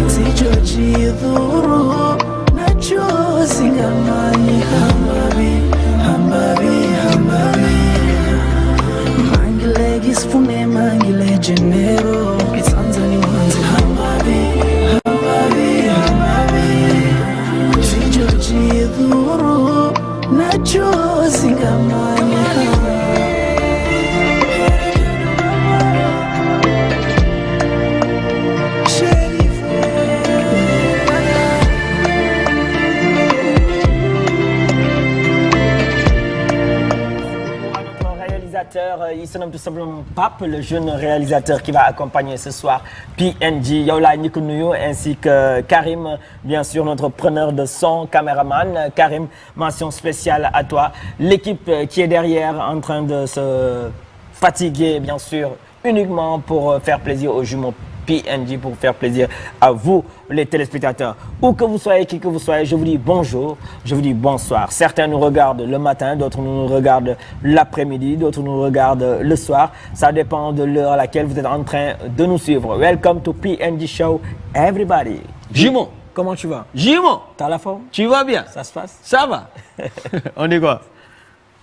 Sijojidhuru nachozingamani hambavi mangile gisfune mangile jenero kisanzani wanzi hambavi sijojidhuru nachozingamani Il se nomme tout simplement Pape, le jeune réalisateur qui va accompagner ce soir PNJ, Yaoula Nikunuyo ainsi que Karim, bien sûr notre preneur de son, caméraman. Karim, mention spéciale à toi. L'équipe qui est derrière en train de se fatiguer, bien sûr, uniquement pour faire plaisir aux jumeaux PNJ, pour faire plaisir à vous les téléspectateurs. Où que vous soyez, qui que vous soyez, je vous dis bonjour, je vous dis bonsoir. Certains nous regardent le matin, d'autres nous regardent l'après-midi, d'autres nous regardent le soir. Ça dépend de l'heure à laquelle vous êtes en train de nous suivre. Welcome to PNJ Show, everybody. Jimo, comment tu vas? Jimo, t'as la forme? Tu vas bien? Ça se passe? Ça va. On est quoi?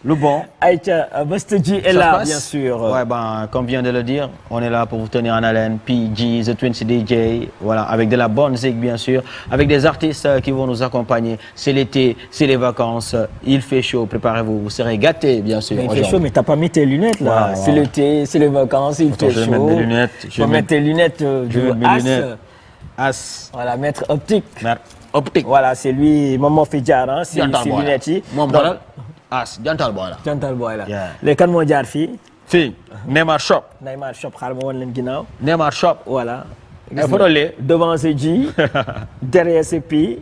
Le bon. Aïcha, Bastji est là, bien sûr. Ouais, comme vient de le dire, on est là pour vous tenir en haleine. PG, The Twins DJ, voilà, avec de la bonne musique, bien sûr, avec des artistes qui vont nous accompagner. C'est l'été, c'est les vacances, il fait chaud, préparez-vous, vous serez gâtés, bien sûr. Mais il fait chaud, mais t'as pas mis tes lunettes, là. Ouais, c'est l'été, c'est les vacances, il fait chaud. Je vais mettre des lunettes. Je vais mettre tes lunettes du As. Voilà, maître optique. Optique. Voilà, c'est lui, Maman Fidjar, hein, c'est lunettes. As, jantal boy là. Jantal boy là. Les kan moo jaar fii. Fii Neymar Shop. Neymar Shop xaaral ma wan leen ginnaaw. Neymar Shop. Voilà. Devant c'est G, derrière c'est P.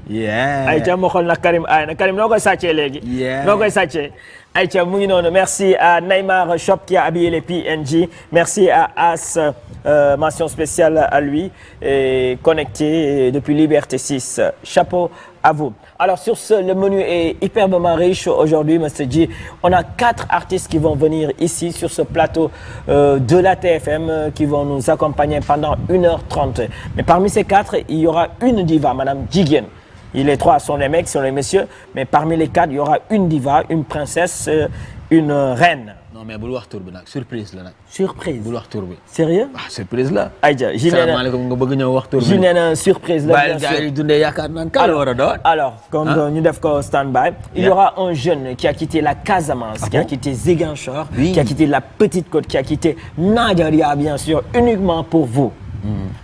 Aïcha ma xool na Karim aay na Karim noo koy sàccee léegi. Noo koy sàccee. Aïcha mu ngi noonu. Merci à Neymar Shop qui a habillé les PNJ. Merci à As, mention spéciale à lui, et connecté depuis Liberté 6. Chapeau à vous. Alors sur ce, le menu est hyperbement riche aujourd'hui, Mr. G. On a 4 artistes qui vont venir ici sur ce plateau de la TFM qui vont nous accompagner pendant 1h30. Mais parmi ces 4, il y aura une diva, Madame Jigien. Les 3 sont les mecs, sont les messieurs, mais parmi les 4, il y aura une diva, une princesse, une reine. Non mais bul wax tour bi nag surprise la nag. Surprise. Bul wax tour bi. Sérieux? Ah surprise la. Aïcha salaamaaleykum nga bëgg ñëw wax tour bi. ji nee na surprise la. bien sûr. Bàyyi dundee yaakaar naan kan la war a doon. Alors comme ñu def ko stand-by, il y aura un jeune qui a quitté la Casamance, qui a quitté Ziguinchor, qui a quitté la Petite Côte, qui a quitté Nigeria, bien sûr, uniquement pour vous.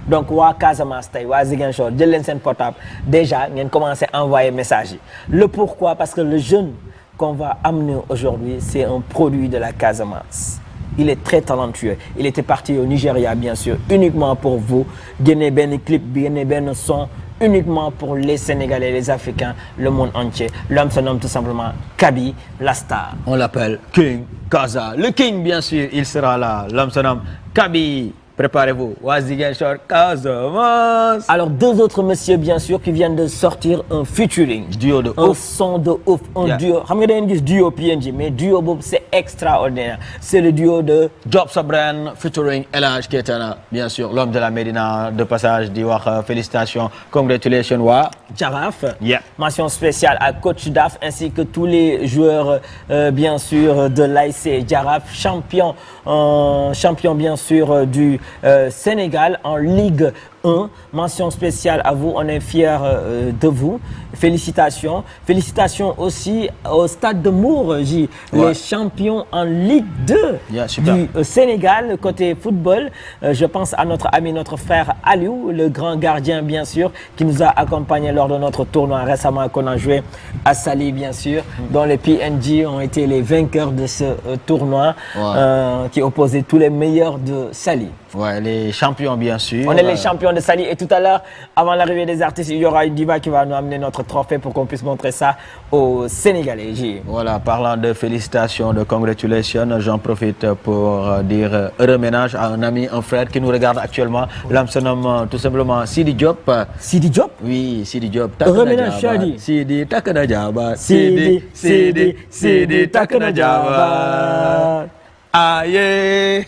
Donc waa Casamance tey waa Ziguinchor jël leen seen portable déjà ngeen commencé à envoyer message yi. Le pourquoi? Parce que le jeune qu'on va amener aujourd'hui, c'est un produit de la Casamance. Il est très talentueux. Il était parti au Nigeria, bien sûr, uniquement pour vous. Génne ben clip, génne ben son, uniquement pour les Sénégalais, les Africains, le monde entier. L'homme se nomme tout simplement Kaby, la star. On l'appelle King Kaza. Le King, bien sûr, il sera là. L'homme se nomme Kaby. Préparez-vous. Casamance. Alors, 2 autres messieurs, bien sûr, qui viennent de sortir un featuring. Duo de ouf. Un son de ouf. Un duo. Xam nga dañu gis duo PNJ, mais duo boobu c'est extraordinaire. C'est le duo de Job Sabran featuring El Hadj Keitana, bien sûr, l'homme de la Médina. De passage, di wax félicitations, congratulations waa Jaraaf. Mention spéciale à Coach Daf ainsi que tous les joueurs, bien sûr, de l'ASC Jaraaf, champion bien sûr du Sénégal en Ligue 1. Mention spéciale à vous, on est fiers de vous. Félicitations. Félicitations aussi au Stade de Mour, les champions en Ligue 2 du Sénégal. Côté football, je pense à notre ami, notre frère Aliou, le grand gardien bien sûr, qui nous a accompagnés lors de notre tournoi récemment qu'on a joué à Saly bien sûr, dont les PNJ ont été les vainqueurs de ce tournoi qui opposait tous les meilleurs de Saly. Ouais, les champions bien sûr. On est les champions de Saly et tout à l'heure, avant l'arrivée des artistes, il y aura une diva qui va nous amener notre trophée pour qu'on puisse montrer ça aux Sénégalais. Voilà, parlant de félicitations, de congratulations, j'en profite pour dire heureux ménage à un ami, un frère qui nous regarde actuellement. L'homme se nomme tout simplement Sidi Diop. Sidi Diop? Oui, Sidi Diop. Heureux ménage, Chadi. Sidi Takana Jaba. Sidi Takana Jaba. Ah yeah.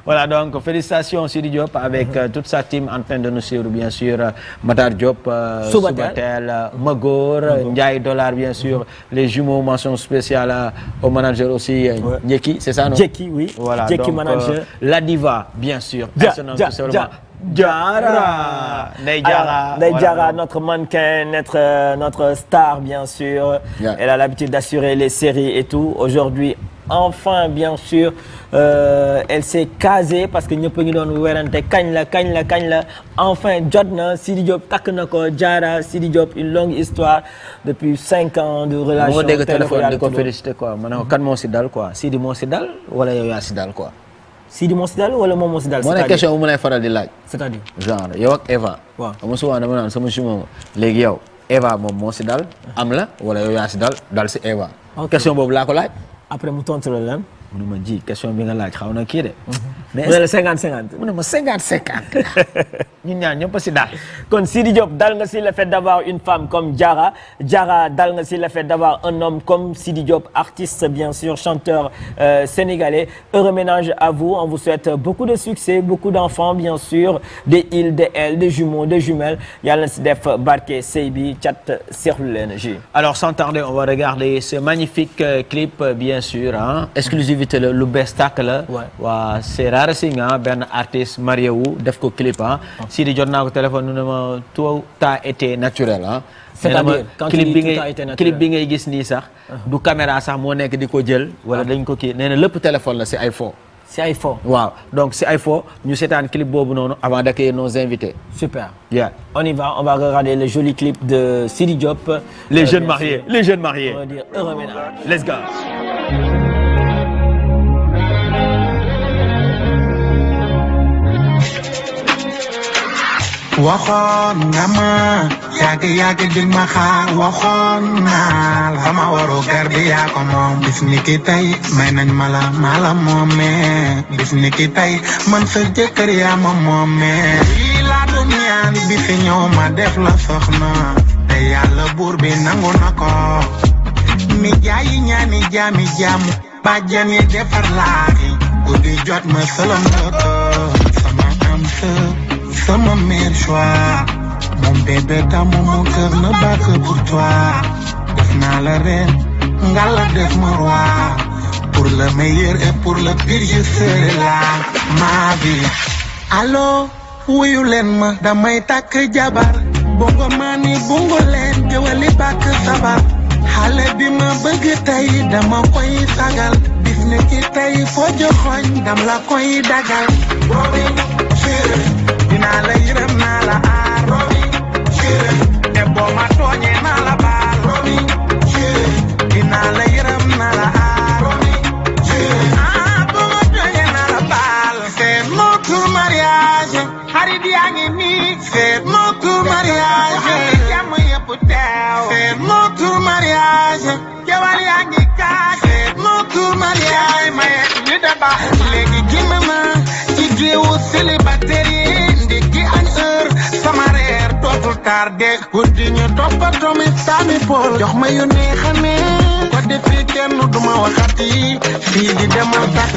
Voilà, donc félicitations Sidi Diop avec toute sa team en train de nous suivre, bien sûr. Matar Diop, Soubatel, Magor, Ndiaye Dollar, bien sûr. Les jumeaux, mention spéciale au manager aussi, Njeki, c'est ça, non? Njeki, oui. Voilà, Njeki donc manager. la diva, bien sûr. Diarra. Ndeye Diarra. Ndeye Diarra, notre mannequin, notre star, bien sûr. Yeah. Elle a l'habitude d'assurer les séries et tout. Aujourd'hui, enfin, bien sûr, elle s'est casée parce que ñëpp a ngi doon werante kañ la. Enfin, jot na Sidi Diop takk na ko Diarra Sidi Diop, une longue histoire depuis 5 ans de relation. moo dégg téléphone di ko félicité quoi ma ne ko kan moo si dal quoi Sidi moo si dal wala yow yaa si dal quoi. Sidi moo si dal wala moom moo si dal. moo ne question bu mu lay faral di laaj. c'est-à-dire genre yow ak Eva. waaw am souvent dama naan sama jumeau léegi yow Eva moom moo si dal am la wala yow yaa si dal si Eva. question boobu laa ko laaj. après mu tontu la lan. mu ne ma ji question bi nga laaj xaw na kii de. mais mu ne la 50-50. mu ne ma 50-50. ñun ñaar ñëpp si daal. kon Sidi Diop dal nga si le fait d'avoir une femme comme Diarra dal nga si le fait d'avoir un homme comme Sidi Diop, artiste bien sûr, chanteur sénégalais. Heureux ménage à vous, on vous souhaite beaucoup de succès, beaucoup d'enfants bien sûr, des ils, des elles, des jumeaux, des jumelles. Yàlla na si def barke sey bi cat seexlu leen ji. Alors sans tarder, on va regarder ce magnifique clip bien sûr hein. Exclusivité la lu bees tàkk la. waa c'est rare si nga benn artiste marié wu def ko clip ah. Sidi jot naa ko téléphone nu ne ma tout a été naturel ah. c'est-à-dire quand tu dis tout a été naturel clip bi ngay gis nii sax. du caméra sax moo nekk di ko jël. wala dañ ko kii nee na lépp téléphone la si ay fo. si ay fo. waaw donc si ay fo ñu seetaan clip boobu noonu avant d'accueillir nos invités. super. Yeah. On y va, on va regarder le joli clip de Sidi Diop. Les jeunes mariés, les jeunes mariés. On va dire heureux ménage. Let's go. waxoon nga ma yàgg dig ma xaar waxoon naa la sama waru gar bi yaa ko moom bis ni ki tey may nañ ma la moomee bis ni ki tey man sa jëkkër yaa ma moomee lii laa doon ñaan bi fi ñëw ma def la soxna te yàlla buur bi nangu na ko mi jaayi ñaani jaami jaamu bàjjan yi defar laaxi guddi jot ma sëlam lëkk sama am sa sama meilleur choix mon bébé d'amour mon cœur ne bat que pour toi def naa la reine nga la def ma roi pour le meilleur et pour le pire je serai là ma vie allo wuyu leen ma damay takk jabar bongo mani bongo leen jëwali bàkk sabar xale bi ma bëgg tey dama koy sagal bis ne ci tey foo joxoñ dam la koy dagal dinaa la yërëm naa la aar robi chéri te boo ma tooñee naa la baal robi chéri dinaa la yërëm naa la aar robi chéri boo ma tooñee naa la baal c'est notre mariage xarit yaa ngi nii c'est notre mariage xarit jàmm yëpp teew c'est notre mariage jawal yaa ngi kaas c'est notre mariage maye ñu da baax léegi gima ma ci géewu célibataire sama reer dootul tardé guddi ñu toppatoo mi sami pol jox ma yu neex a neex ko defee kenn duma waxati fii di demal takk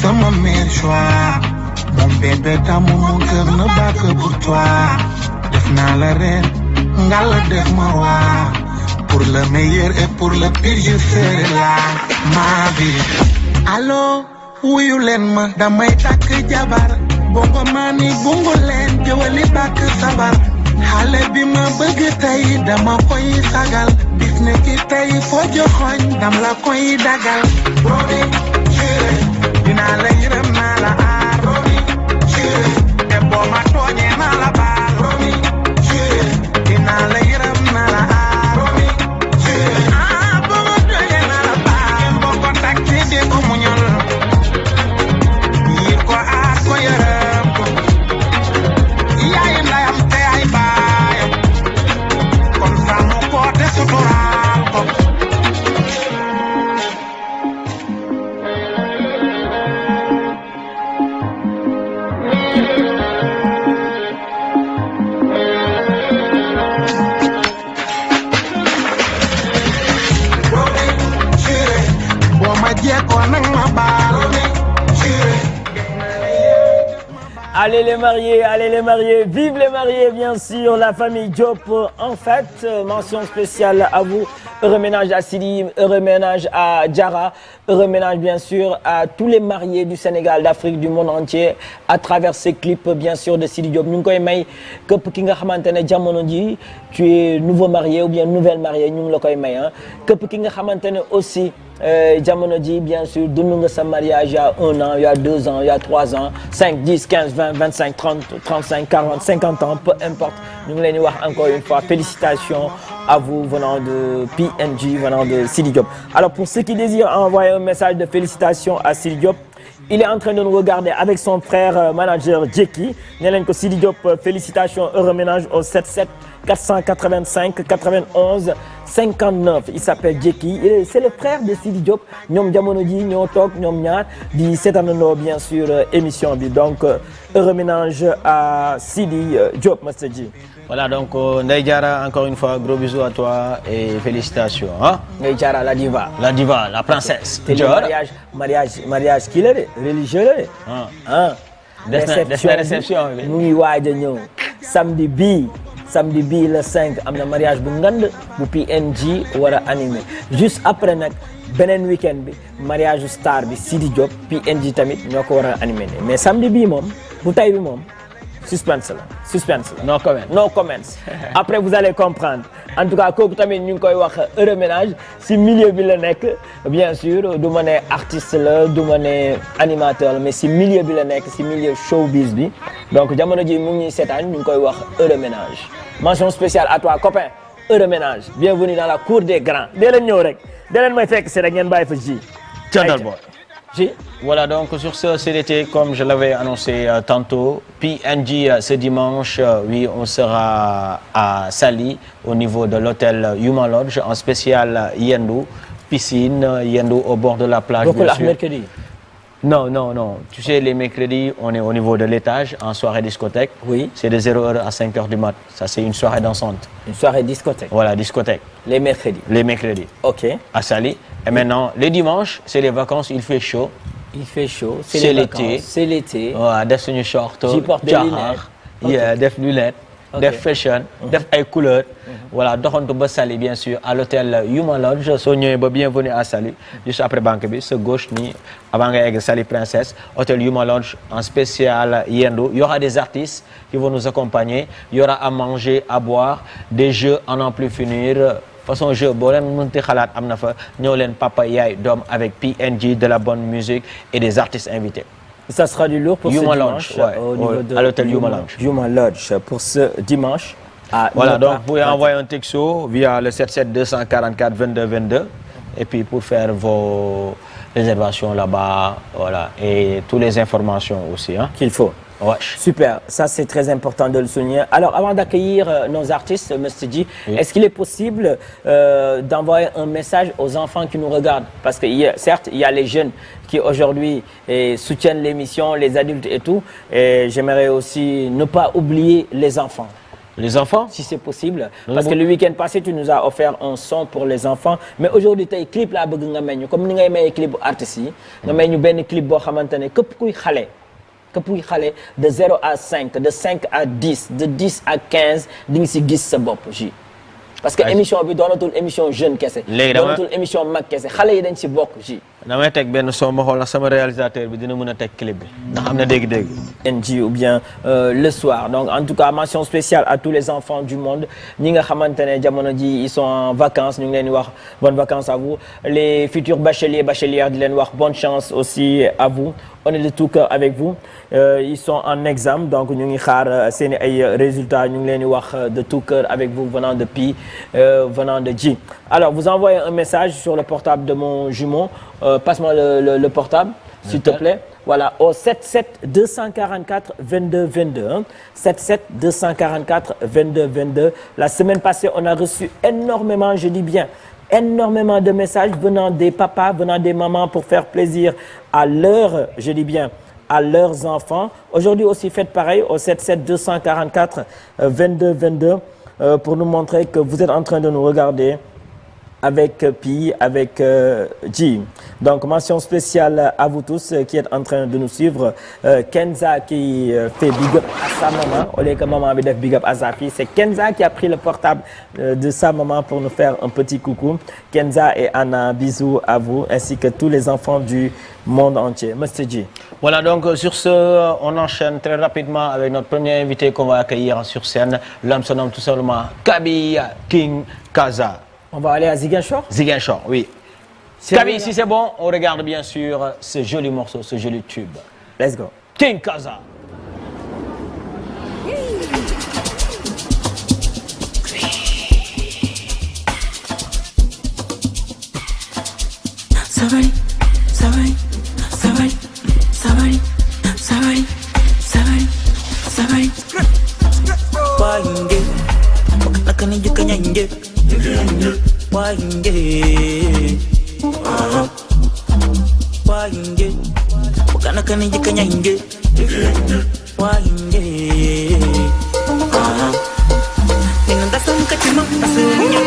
sama meilleur choix mon bébé d'amour mon cœur ne bat que pour toi def naa la reer nga la def ma roi pour le meilleur et pour le pire je serai là ma vie allo wuyu leen ma damay takk jabar bongo mani bongo leen jëwali bàkk sabar xale bi ma bëgg tey dama koy sagal bis ne ki tey foo joxoñ dam la koy dagal robi chéri dinaa la yërëm naa la aar robi chéri te boo ma tooñee naa la baal robi chéri dinaa la yërëm naa la aar robi chéri boo ma tooñee naa la baal boo ko takki di ko muñal yiir ko aar ko yërëm Allez les mariés, vive les mariés bien sûr, la famille Diop en fait, mention spéciale à vous, heureux ménage à Sidi, heureux ménage à Diarra, heureux ménage bien sûr à tous les mariés du Sénégal, d'Afrique, du monde entier, à travers ces clips bien sûr de Sidi Diop. Ñu ngi koy may képp ki nga xamante ne jamono ji tu es nouveau marié ou bien nouvelle mariée ñu ngi la koy may ah képp ki nga xamante ne aussi jamono ji bien sûr dund nga sa mariage il y a 1 an, il y a 2 ans, il y a 3 ans, 5, 10, 15, 20, 25, 30, 35, 40, 50 ans, peu importe. Ñu ngi leen di wax encore une fois félicitations à vous venant de PNG, venant de Sidi Diop. Alors pour ceux qui désirent envoyer un message de félicitations à Sidi Diop, il est en train de nous regarder avec son frère manager Jeki. Nee leen ko Sidi Diop félicitations, heureux ménage au 77 485 91 59. Il s'appelle Jeki. C'est le frère de Sidi Diop. ñoom jamono ji ñoo toog ñoom ñaar di seetaanandoo bien sûr émission bi. Donc heureux ménage à Sidi Diop, Master Ji. Voilà, donc Ndeye Diarra, encore une fois, gros bisous à toi et félicitations. Hein? Ndeye Diarra, la diva. La diva, la princesse. Te mariage kii la de religieux la de. Ah. réception bi mu ngi waaj a ñëw samedi bii le 5 am na mariage bu ngand bu PNG war a animé juste après nag beneen week-end bi mariage star bi Sidi Diop PNG tamit ñoo ko war a animé mais samedi bii moom bu tay bi moom suspense la. No comment. No comments. Après vous allez comprendre. En tout cas kooku tamit ñu ngi koy wax heureux ménage si milieu bi la nekk bien sûr du ma ne artiste la du ma ne animateur la mais si milieu bi la nekk si milieu showbiz bi donc jamono ji mu ngi ñuy seetaan ñu ngi koy wax heureux ménage. Mention spéciale à toi copain heureux ménage bienvenue dans la cour des grands dee leen ñëw rek dee leen may fekk si rek ngeen bàyyi fa ji. Tandal boy. Ji. Voilà, donc sur ce, c'est l'été, comme je l'avais annoncé tantôt. PNG, ce dimanche, oui, on sera à Saly, au niveau de l'hôtel Human Lodge, en spécial Yendu, piscine, Yendu au bord de la plage. Beaucoup bien la sûr. mercredi. Non. Tu sais, les mercredis, on est au niveau de l'étage, en soirée discothèque. Oui. C'est de 0h à 5h du mat. Ça, c'est une soirée dansante. Une soirée discothèque. Voilà, discothèque. Les mercredis. Les mercredis. Ok. À Saly. Et maintenant, les dimanches, c'est les vacances, il fait chaud. Il fait chaud. C'est l'été. C'est l'été. waaw def suñu short. J'y porte des lunettes. Okay. Def lunettes. Okay. Def fashion. Def ay couleurs. Voilà doxantu ba Saly bien sûr à l'hôtel Human Lodge soo ñëwee ba bienvenue à Saly juste après banque bi sa gauche nii avant nga egg Saly Princesse hôtel Human Lodge en spécial yendu. Il y aura des artistes qui vont nous accompagner. Il y aura à manger, à boire, des jeux à n'en plus finir. Façon jeu boo leen mënti xalaat am na fa ñëw leen papa yaay doom avec PNG, de la bonne musique et des artistes invités. Ça sera du lourd pour ce dimanche au niveau de à l'hôtel Human Lodge. Pour ce dimanche. Voilà, donc vous pouvez envoyer un texto via le 77 244 22 22 et puis pour faire vos réservations là-bas, voilà, et toutes les informations aussi hein qu'il faut. Ouais. Super, ça c'est très important de le souligner. Alors avant d'accueillir nos artistes, Mr. G, oui. Est-ce qu'il est possible d'envoyer un message aux enfants qui nous regardent? Parce que certes, il y a les jeunes qui aujourd'hui soutiennent l'émission, les adultes et tout. Et j'aimerais aussi ne pas oublier les enfants. Les enfants? Si c'est possible. Parce que le week-end passé, tu nous as offert un son pour les enfants. Mais aujourd'hui, tey clip laa bëgg nga may ñu comme ni ngay mayee clip bu artistes yi. nga may ñu benn clip boo xamante ne képp kuy xale de 0 à 5, de 5 à 10, de 10 à 15 di nga si gis sa bopp ji. Parce que émission bi doonatul émission jeune kese. léegi doonatul émission mag kese xale yi dañ si bokk ji. damay teg benn son ma xool sama réalisateur bi dina mën a teg clip bi ndax am na dégg-dégg. NG ou bien le soir. Donc en tout cas mention spéciale à tous les enfants du monde ñi nga xamante ne jamono ji ils sont en vacances ñu ngi leen di wax bonnes vacances à vous. Les futurs bachelières di leen wax bonne chance aussi à vous. On est de tout cœur avec vous. Ils sont en examen donc ñu ngi xaar seen ay résultats ñu ngi leen di wax de tout cœur avec vous venant de Pi venant de J. Alors vous envoyez un message sur le portable de mon jumeau. Passe-moi le portable s'il te plaît. Voilà au 77 244 22 22 hein. 77 244 22 22. La semaine passée on a reçu énormément, je dis bien énormément de messages venant des papas, venant des mamans pour faire plaisir à leurs, je dis bien, à leurs enfants. Aujourd'hui aussi faites pareil au 77 244 22 22 pour nous montrer que vous êtes en train de nous regarder avec Pi, avec G. Donc mention spéciale à vous tous qui êtes en train de nous suivre. Kenza qui fait big up à sa maman. Au lieu que maman avait fait big up à sa fille, c'est Kenza qui a pris le portable de sa maman pour nous faire un petit coucou. Kenza et Anna, bisous à vous, ainsi que tous les enfants du monde entier. Mr. G. Voilà, donc sur ce, on enchaîne très rapidement avec notre premier invité qu'on va accueillir sur scène. L'homme se nomme tout simplement Kaby King Kaza. On va aller à Ziguinchor. Ziguinchor, oui. Kaby, si c'est bon, on regarde bien sûr ce joli morceau, ce joli tube. Let's go. King Kaza. Savali, savali, savali, savali, savali, savali, savali. Wainge, nakani jukanyange. Wainge, wainge, nakani jukanyange. Wainge, ninanda samka chima asunya.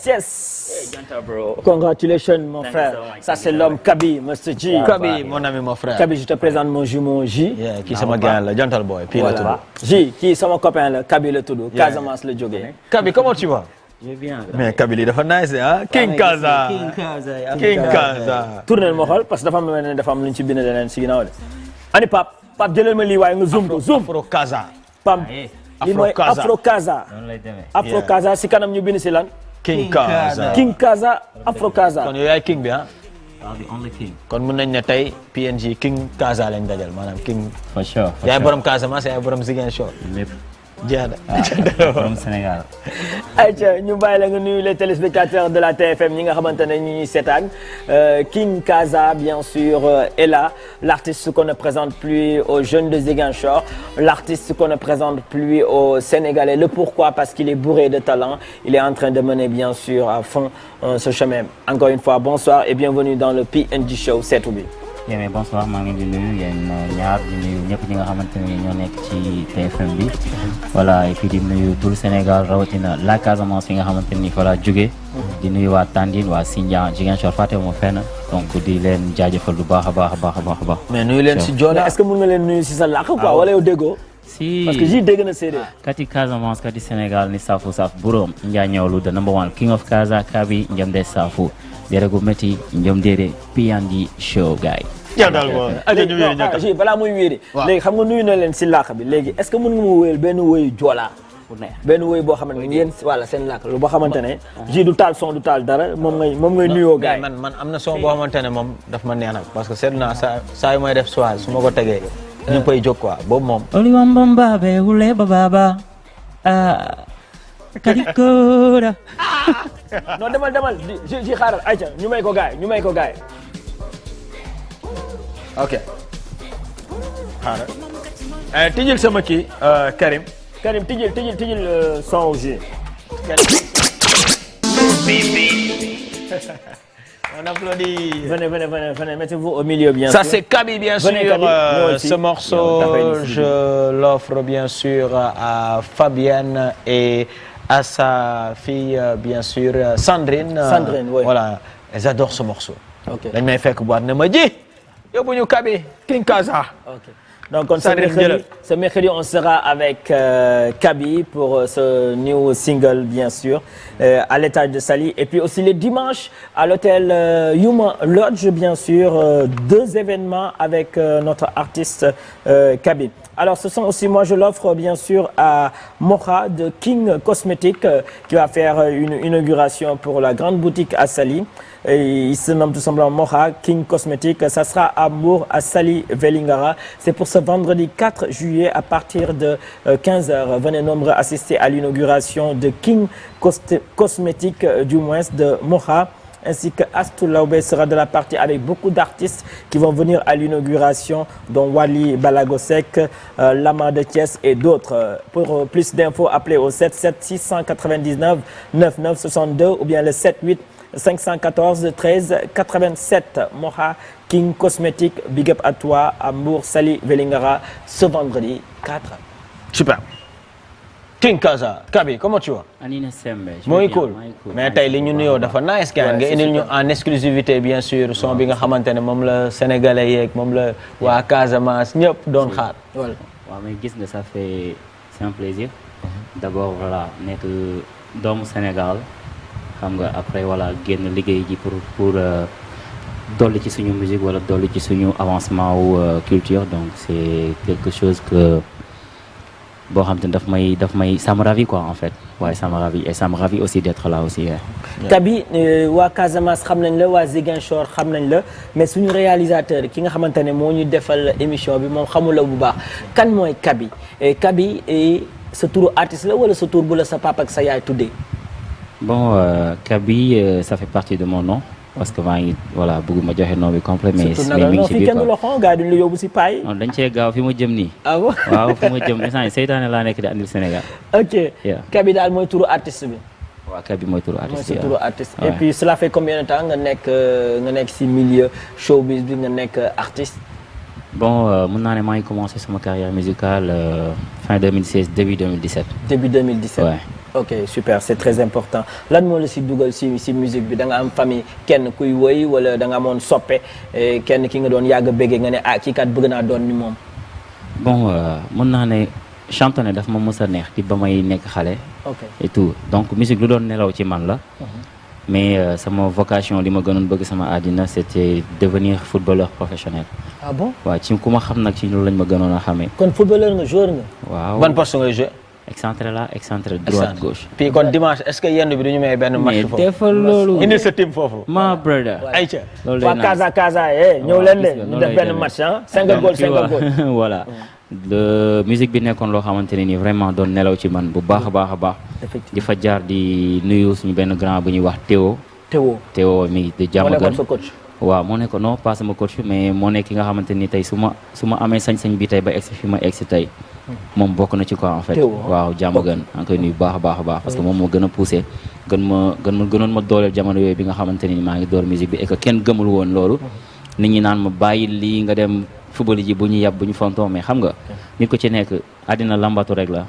Yes. Congratulations, mon frère. Ça, c'est l'homme Kaby, Mr. G. Kaby, mon ami, mon frère. Kaby, je te présente mon jumeau J. Qui c'est ma gars, le Gentle Boy. Puis voilà. J, qui est mon copain, le Kaby le Todo. Casamance le Jogé. Kaby, comment tu vas? Je vais bien. Mais Kaby, il est nice, hein? King Kaza. King Kaza. Tournez le moral parce que dafa am luñ ci bind leen ci ginaaw de. Ani Pape jëlal ma lii waaye nga zoom ko zoom. Afro Kaza. Pam. Li mooy Afro Kaza. Noonu lay demee. Afro Kaza si kanam ñu bind ci lan? King Kaza. King Kaza, Afro Kaza. Kon yow yaay king bi ah. The only king. Kon mën nañ ne tey PNG King Kaza lañ dajal maanaam king. For sure. yaay borom Casamance yaay borom Ziguinchor. lépp. jeex na. borom Sénégal. ayca ñu bàyyi la nga nuyu les téléspectateurs de la TFM ñi nga xamante ne ñu ngi seetaan King Kaza bien sûr est là, l'artiste qu'on ne présente plus aux jeunes de Ziguinchor, l'artiste qu'on ne présente plus aux Sénégalais. Le pourquoi? Parce qu'il est bourré de talent, il est en train de mener bien sûr à fond ce chemin. Encore une fois, bonsoir et bienvenue dans le PNG Show Seetu bi. mais bonsoir maa ngi leen di nuyu yéen ñaar di nuyu ñëpp ñi nga xamante ne ñoo nekk ci TFM bi voilà et puis di nuyu tout le Sénégal rawatina la Casamance bi nga xamante ni fa laa jógee di nuyu waa Tandine waa Sindian Ziguinchor fàttewuma fenn donc di leen jaajëfal bu baax a baax a baax a baax a baax. mais nuyu leen si Joola. est-ce que mën nga leen nuyu si sa làkk quoi wala yow déggoo. si parce que ji dégg na séeréer. kati Casamance kati Sénégal ni safu saf burom njaa ñëwlu the number one king of Kaza Kaby njamde safu dere gu métti ñoom dere P&D show gars yi. jàngal ko léegi balaa muy wéeri. léegi xam nga nuyu na leen si làkk bi léegi est-ce que mën nga ma wéyal benn wéyu joolaa. benn wéy boo xamante ne yéen voilà seen làkk lu boo xamante ne. ji du taal son du taal dara moom ngay nuyoo gars yi. man am na son boo xamante ne moom daf ma neex nag parce que seet naa saa yu may def soir su ma ko tegee. ñu koy jóg quoi boobu moom. Oliwambamba be wule bababa kadikora. non demal ji xaaral ayca ñu may ko gars yi. ok xaaral tijjil sama kii Karim tijjil son ji on applaudit. Venez, mettez-vous au milieu bien sûr. Ça c'est Kaby bien sûr. Ce morceau je l'offre bien sûr à Fabienne et à sa fille bien sûr Sandrine. Oui. Voilà, elles adorent ce morceau. Ok. dañ may fekk boîte ne ma ji yóbbu ñu Kaby King Kaza. Ok. Donc ce mercredi on sera avec Kaby pour ce new single bien sûr à l'étage de Saly et puis aussi le dimanche à l'hôtel Yuma Lodge bien sûr 2 événements avec notre artiste Kaby. Alors ce son aussi moi je l'offre bien sûr à Mocha de King Cosmétique qui va faire une inauguration pour la grande boutique à Saly. Et il se nomme tout simplement Mocha King Cosmétique. Ça sera à Mbour, à Saly Vélingara. C'est pour ce vendredi 4 juillet à partir de 15h. Venez nombreux assister à l'inauguration de King Cosmétique du moins de Mocha. Ainsi que Astou Laobé sera de la partie avec beaucoup d'artistes qui vont venir à l'inauguration, dont Wally Balagosek, Lama de Thiès et d'autres. Pour plus d'infos, appelez au 77 699 9962 ou bien le 78 514 13 87. Mocha King Cosmétique, big up à toi, à Mbour, Saly, Vélingara, ce vendredi 4. Super. King Kaza, Kaby, comment tu vas? Anina Sembe. Mooy cool. Mais tey li ñu nuyoo dafa nice kan nga indil ñu en exclusivité bien sûr son bi nga xamante ne moom la sénégalais yeeg moom la waa Casamance ñëpp doon xaar. Voilà. waaw mais gis nga c'est un plaisir. D'abord voilà nekk doomu Sénégal. xam nga après voilà génn liggéey ji pour dolli ci suñu musique wala dolli ci suñu avancement wu culture donc c'est quelque chose que boo xam te ne daf may ça me ravit quoi en fait waaye ça me ravit et ça me ravit aussi d'être là aussi. Kaby waa Casamance xam nañ la waa Ziguinchor xam nañ la mais suñu réalisateur ki nga xamante ne moo ñu defal émission bi moom xamul la bu baax kan mooy Kaby Kaby sa turu artiste la wala sa tur bu la sa papa ak sa yaay tuddee. Bon, Kaby, ça fait partie de mon nom parce que maa ngi voilà bëgguma joxe nom bi complet mais mi ngi ci biir kenn du la xon gars duñ la yóbbu si paay. non dañ cee gaaw fi ma jëm nii. ah bon waaw fi ma jëm instant seytaane laa nekk di andil Sénégal. ok Kaby daal mooy turu artiste bi. waaw Kaby mooy turu artiste mooy turu artiste. et puis cela fait combien de temps nga nekk si milieu showbiz bi nga nekk artiste. bon mën naa ne maa ngi commencé sama carrière musicale fin 2016 début 2017. début 2017 ouais. Ok super c'est très important lan moo la si dugal si musique bi da nga am famille kenn kuy woy wala da nga amoon soppe kenn ki nga doon yàgg béggee nga ne kii kat bëgg naa doon ni moom. bon mën naa ne chantonné daf ma mës a neex di ba may nekk xale. ok et tout donc musique lu doon nelaw ci man la. mais sama vocation li ma gënoon bëgg sama àddina c'était devenir footballeur professionnel. ah bon waaw ci ku ma xam nag ci loolu lañ ma gënoon a xamee. kon footballeur nga joueur nga. waaw ban poste ngay jouer. excentré là excentré droite gauche. puis kon dimanche est-ce que yenn bi du ñu may benn match foofu. mais defal loolu. indi sa team foofu. ma brother. ayca loolu day naan waa Casa ñëw leen de ñu def benn match ah. 5 goal voilà. de musique bi nekkoon loo xamante ne nii vraiment doon nelaw ci man bu baax a baax a baax. effectivement di fa jaar di nuyu suñu benn grand bu ñuy wax Théo mi di jàmm moo nekkoon sa coach. waaw moo nekkoon non pas sama coach mais moo nekk ki nga xamante ni tey su ma amee sañ-sañ bi tey ba egsi fi ma egsi tey. moom bokk na ci quoi en fait. waaw jàmm gën maa ngi koy nuyu baax a baax a baax parce que moom moo gën a poussé gënoon ma dooleel jamono yooyu bi nga xamante ni maa ngi door musique bi et que kenn gëmul woon loolu. nit ñi naan ma bàyyi lii nga dem football ji bu ñu yab bu ñu fontoo mais xam nga. nit ko ci nekk àddina lambatu rek la.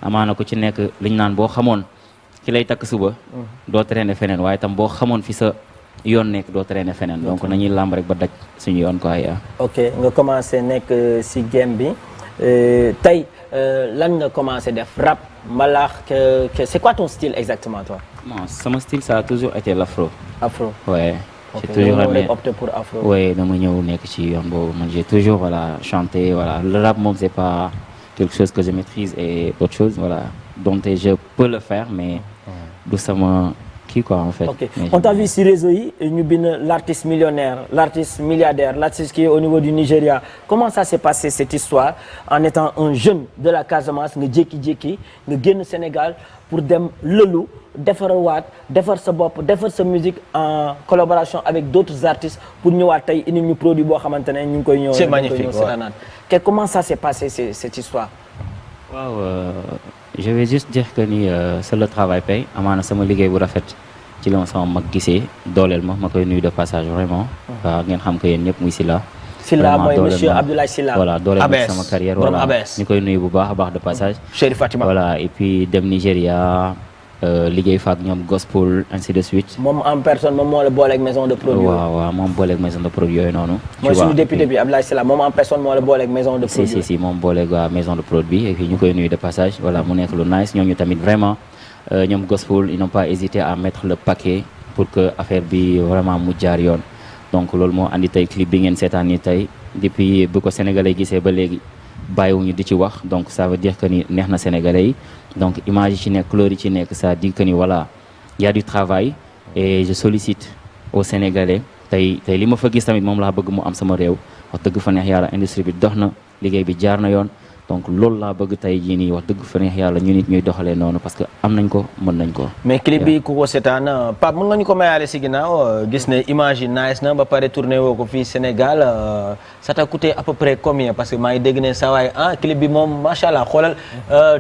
amaana ko ci nekk liñ naan boo xamoon ki lay takk suba. doo traîner feneen waaye tam boo xamoon fi sa yoon nekk doo traîner feneen donc nañuy lamb rek ba daj suñu yoon quoi. ok nga commencé nekk si game bi tey lan nga commencé def rap mbalax c'est quoi ton style exactement toi. Bon, mon style ça a toujours été l'afro. Afro. Ouais. Ok, J'ai toujours donc, aimé. opté pour afro. Ouais, dama ñëw nekk ci yoon boobu man j'ai toujours voilà chanté voilà le rap moom c'est pas quelque chose que je maîtrise et autre chose voilà donc je peux le faire mais du sama kii quoi en fait. Ok, Mais on t'a vu sur réseau yi ñu bind l'artiste millionnaire, l'artiste milliardaire, l'artiste qui est au niveau du Nigeria. Comment ça s'est passé cette histoire en étant un jeune de la Casamance nga jékki-jékki nga génn Sénégal pour dem lëlu defarawaat defar sa bopp defar sa musique en collaboration avec d'autres artistes pour ñëwaat tey indi ñu produit boo xamante ne ñu ngi koy ñëw. C'est magnifique, ouais. Comment ça s'est passé cette histoire? waaw je vais juste dire que ni seul le travail paye amaana sama liggéey bu rafet ci la ma sama mag gisee dooleel ma koy nuyu de passage vraiment. waaw ngeen xam que yéen ñëpp muy Silla. Silla mooy monsieur Abdoulaye Silla. voilà dooleel ma sama carrière voilà Abes. ñu koy nuyu bu baax a baax de passage. Chéri Fatima. voilà et puis dem Nigéria liggéey fa ak ñoom gospel ainsi de suite. moom en personne moom moo la booleeg maison de produit. waaw moom booleeg maison de produit yooyu noonu. mooy suñu député bi Abdoulaye Sylla moom en personne moo la booleeg maison de produit. si moom booleeg waa maison de produit et puis ñu koy nuyu de passage voilà mu nekk lu nice ñoom ñu tamit vraiment ñoom gospel ils n'ont pas hésité à mettre le paquet pour que affaire bi vraiment mu jaar yoon donc loolu moo andi tey clip bi ngeen seetaan ni tey depuis bu ko sénégalais gisee ba léegi bàyyiwuñu di ci wax donc ça veut dire que ni neex na sénégalais yi donc image yi ci nekk couleur yi ci nekk ça dit que ni voilà y a du travail et je sollicite aux sénégalais tey li ma fa gis tamit moom laa bëgg mu am sama réew wax dëgg fa neex yàlla industrie bi dox na liggéey bi jaar na yoon donc loolu laa bëgg tey jii nii wax dëgg fa neex yàlla ñu nit ñuy doxalee noonu parce que am nañ ko mën nañ ko. mais clip bi ku ko seetaan Pape mën nga ñu ko mayaale si ginnaaw gis ne image yi nice na ba pare tourné woo ko fii Sénégal ça t'a coûté à peu près combien parce que maa ngi dégg ne saa waay clip bi moom macha allah xoolal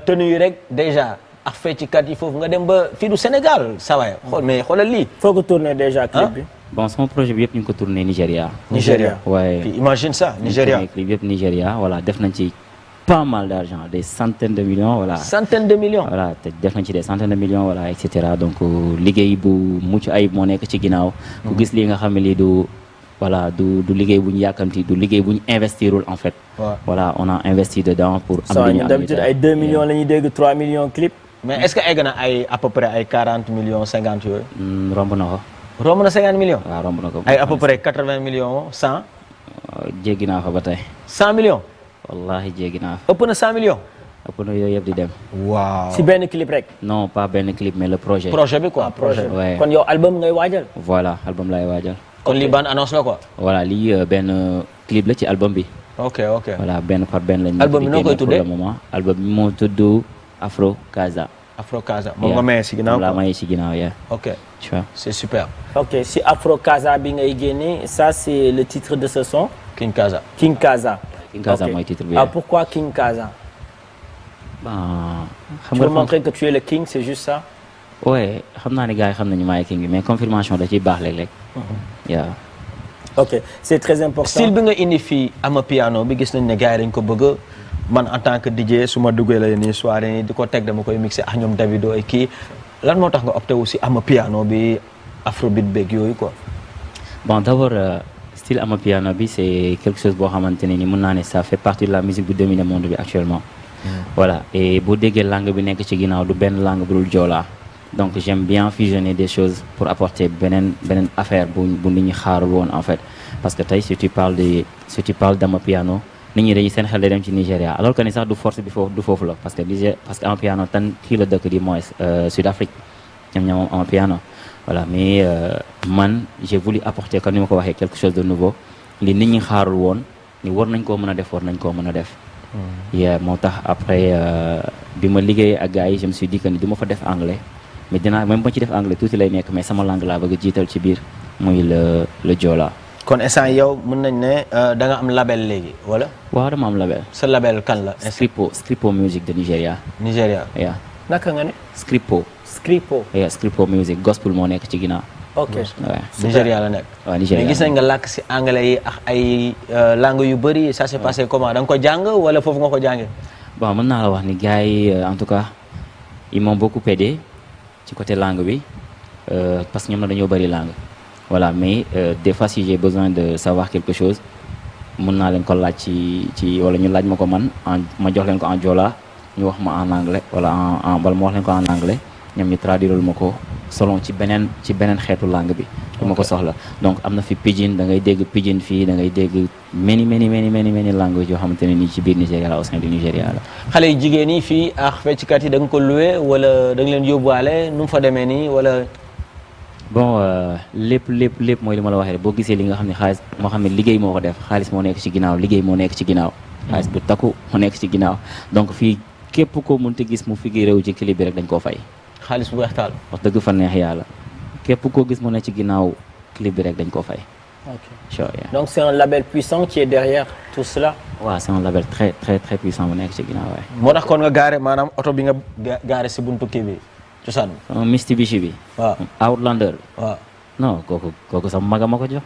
tenue yi rek déjà ak feccikat yi foofu nga dem ba fii du Sénégal saa waay mais xoolal lii. foo ko tourné déjà clip bi. bon sama projet bi yëpp ñu ngi ko tourné Nigéria. waaye imagine ça Nigéria. clip yëpp Nigéria voilà def nañ ci. pas mal d'argent des centaines de millions voilà. centaines de millions. voilà te def nañ ci des centaines de millions voilà et cetera donc liggéey bu mucc ayib moo nekk ci ginnaaw. ku gis lii nga xam ne lii du voilà du liggéey bu ñu yàkkamti du liggéey bu ñu investirul en fait. voilà on a investi dedans pour. am li ñu am d'habitude ay 2 millions la ñuy dégg 3 millions clip. mais est-ce que egg na ay à peu près ay 40 millions 50 yooyu. romb na ko. romb na 50 millions. waaw romb na ko. ay à peu près 80 millions 100. jéggi naa fa ba tey. 100 millions. wallahi jéggi naa fa. ëpp na 100 millions. ëpp na yooyu yëpp di dem. waaw si benn clip rek. non pas benn clip mais le projet. projet bi quoi projet bi. ouais. kon yow album ngay waajal. voilà album laay waajal. kon lii bande annonce la quoi. voilà lii benn clip la ci album bi. ok voilà benn par benn lañ. album bi noo koy tuddee pour le moment album bi moo tudd Afro Casa. Afro Casa moom nga maye si ginnaaw quoi moom laa maye si ginnaaw yeah. ok tu vois c'est super. ok si Afro Casa bi ngay génne ça c'est le titre de ce son. King Casa. King Casa. King Casa mooy titre bi. Pourquoi King Casa? bon xam nga tu veux montrer que tu es le king c'est juste ça. ouais xam naa ne gars yi xam nañu maay king bi mais confirmation da ciy baax léeg-léeg. yeah. ok c'est très important. style bi nga indi fii Amapiano bi gis nañ ne gars yi dañ ko bëgg man en tant que DJ su ma duggee la nii soirée nii di ko teg dama koy mixer ak ñoom Davido ay kii lan moo tax nga opté aussi Amapiano bi afrobeat beeg yooyu quoi. bon d'abord style Amapiano bi c'est quelque chose boo xamante ne ni mën naa ne ça fait partie de la musique bu domine monde bi actuellement. voilà et boo déggee langue bi nekk ci ginnaaw du benn langue bu dul Joola donc j'aime bien fusionner des choses pour apporter beneen affaire bu nit ñi xaarul woon en fait parce que tey si tu parles d'Amapiano nit ñi dañuy seen xel day dem ci Nigéria alors que ni sax du force bi foofu du foofu la parce que Amapiano tan kii la dëkk di mooy Sud-Afrique ñoom Amapiano voilà mais man j'ai voulu apporter comme ni ma ko waxee quelque chose de nouveau li nit ñi xaarul woon ni war nañ koo mën a def war nañ koo mën a def. moo tax après bi ma liggéeyee ak gars yi je me suis dit que ni du ma fa def anglais mais dinaa même ba ci def anglais tuuti lay nekk mais sama langue laa bëgg a jiital ci biir muy le Joola. kon instant yow mën nañ ne da nga am label léegi wala. waaw dama am label. sa label kan la. Scripo Music de Nigeria. Nigeria. yeah. naka nga ne. Scripo Music gospel moo nekk ci ginnaaw. ok Nigeria la nekk. waaw Nigeria mais gis nañ nga làkk si anglais yi ak ay langues yu bëri ça s'est passé comment da nga ko jàng wala foofu nga ko jàngee. bon mën naa la wax ni gars yi en tout cas ils m'ont beaucoup aidé ci côté langue bi parce que ñoom na dañoo bëri langue voilà mais des fois si j'ai besoin de savoir quelque chose mën naa leen ko laaj ci wala ñu laaj ma ko man ma jox leen ko en Joola ñu wax ma en anglais wala ma wax leen ko en anglais ñoom ñu traduire ma ko selon ci beneen xeetu langue bi du ma ko soxla donc am na fi pidgin da ngay dégg pidgin fii da ngay dégg many language yoo xamante ne nii ci biir Nigéria la au sein du Nigéria la. xale yu jigéen yi fii ak fecckat yi da nga ko loué wala da nga leen yóbbuwaale nu mu fa demee nii wala. bon lépp mooy li ma la waxee rek boo gisee li nga xam ne xaalis moo xam ne liggéey moo ko def xaalis moo nekk ci ginnaaw liggéey moo nekk ci ginnaaw xaalis bu takku moo nekk ci ginnaaw donc fii képp koo mënti gis mu figuré wu ci clip bi rek dañ koo fay. xaalis bu weex taal. wax dëgg fa neex yàlla képp koo gis mu ne ci ginnaaw clip bi rek dañ koo fay. Ok. Sure, yeah. Donc c'est un label puissant qui est derrière tout cela. waaw c'est un label très puissant bu nekk ci ginnaaw waaye. moo tax kon nga gaare maanaam oto bi nga gaare si buntu kii bi cosaan. Mitsubishi bi. waaw Outlander. waaw. non kooku sama maga ma ko jox.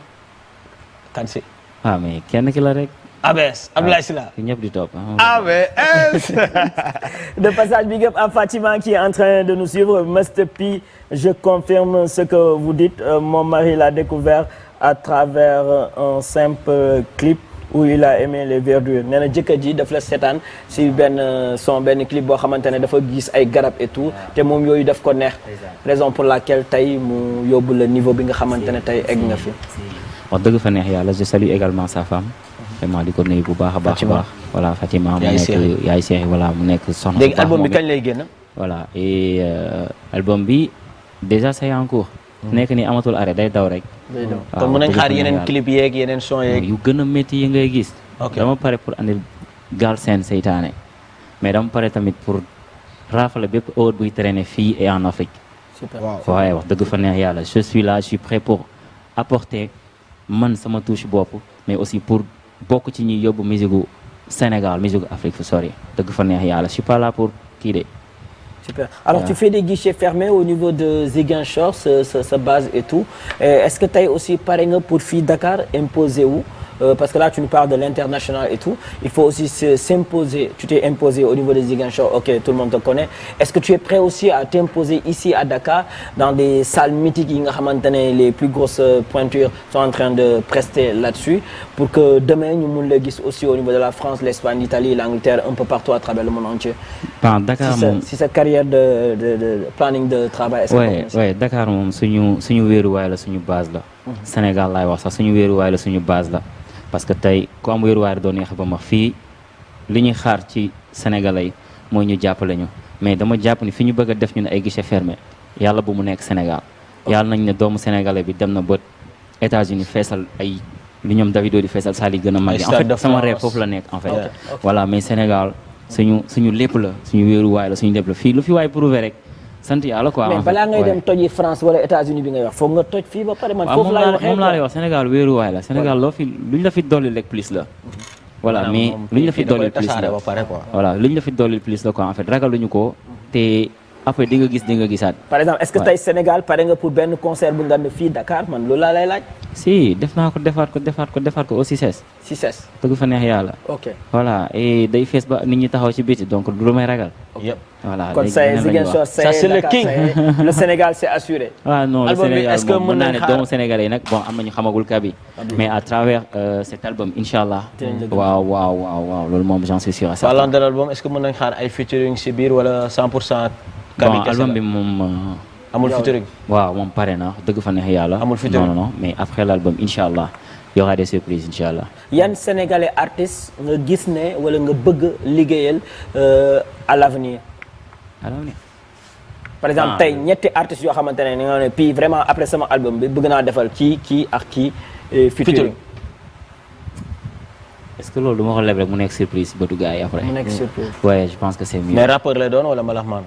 kan si. ah mais kenn ki la rek. ABS Abdoulaye Sylla. ki ñëpp di topp. ABS. De passage, big up à Fatima qui est en train de nous suivre. Mr P, je confirme ce que vous dites. Mon mari l'a découvert à travers un simple clip où il a aimé les verdures. nee na jëkkër ji daf la seetaan si benn clip boo xamante ne dafa gis ay garab et tout te moom yooyu daf ko neex. raison pour laquelle tey mu yóbbu le niveau bi nga xamante ne tey egg nga fi. wax dëgg fa neex yàlla je salue également sa femme. vraiment di ko nuyu bu baax a baax. voilà Fatima mu nekk yaay seex voilà mu nekk soxna. léegi album bi kañ lay génn. voilà et album bi déjà c'est en cours. nekk ni amatul arrêt day daw rek. kon mën nañ xaar yeneen clip yeeg yeneen son yeeg. yu gën a métti yi ngay gis. dama pare pour andil Galsen Seytaane mais dama pare tamit pour rafale bépp heure buy traîner fii et en Afrique. super waaye wax dëgg fa neex yàlla je suis là je suis prêt pour apporter man sama touche bopp mais aussi pour bokk ci ñi yóbbu musique gu Sénégal musique gu Afrique fu sori dëgg fa neex yàlla je suis pas là pour kii de. Super. Alors, tu fais des guichets fermés au niveau de Ziguinchor, ce base et tout. Est-ce que tu as aussi pareil pour Fi Dakar imposé où? Parce que là, tu nous parles de l'international et tout. Il faut aussi s'imposer. Tu t'es imposé au niveau de Ziguinchor. Ok, tout le monde te connaît. Est-ce que tu es prêt aussi à t'imposer ici à Dakar dans des salles mythiques? Les plus grosses pointures sont en train de prester là-dessus pour que demain, nous le guissions aussi au niveau de la France, l'Espagne, l'Italie, l'Angleterre, un peu partout à travers le monde entier. Dakar si sa carrière de planning de travail. Ouais, Dakar moom suñu wéeruwaay la suñu base la. Sénégal laay wax sax suñu wéeruwaay la suñu base la. parce que tey ku am wéeruwaay doon neex ba ma fii li ñuy xaar ci Sénégalais yi mooy ñu jàppale ñu mais dama jàpp ni fi ñu bëgg a def ñu ne ay guichet fermé yàlla bu mu nekk Sénégal. yàlla nañ ne doomu Sénégalais bi dem na ba États-Unis feesal ay li ñoom Davido di feesal saal yi gën a mag en fait sama rêve foofu la nekk en fait. voilà mais Sénégal suñu lépp la suñu wéeruwaay la suñu lépp la fii lu fi waay prouvé rek. sant yàlla quoi mais balaa ngay dem toji France wala États-Unis bi ngay wax foog nga toj fii ba pare man foofu laay waxee moom laa lay wax Sénégal wéeruwaay la Sénégal luñ la fi dolli rek plus la. voilà mais luñ la fi dolli plus la voilà luñ la fi dolli plus la quoi en fait ragaluñu ko te après di nga gisaat. par exemple est-ce que tey Sénégal pare nga pour benn concert bu nga ne fii Dakar man loolu laa lay laaj. si def naa ko defaat ko au CICES. CICES. dëgg fa neex yàlla. ok voilà et day fees ba nit ñi taxaw ci biti donc du lu may ragal. yëpp voilà kon c'est Ziguinchor c'est le king le Sénégal c'est assuré. ah non le Sénégal est-ce que moom mën naa ne xaar doomu Sénégalais yi nag bon am nañu xamagul kabi mais à travers cet album inchallah waaw loolu moom j'en suis sûr à ça. parlant de l'album est-ce que mën nañ xaar ay featuring ci biir wala 100% kabi bon album bi moom amul featuring. waaw moom pare na dëgg fa neex yàlla. amul featuring non mais après l'album inchallah y aura des surprises inchallah. yan Sénégalais artistes nga gis ne wala nga bëgg liggéeyal à l'avenir. par exemple tey ñetti artistes yoo xamante ne nga ne puis vraiment après sama album bi bëgg naa defal kii ak kii featuring. est-ce que loolu du ma ko leb rek mu nekk surprise bëtu gars yi après. mu nekk surprise. ouais je pense que c'est mieux. mais rappeur lay doon wala mbalaxmaan.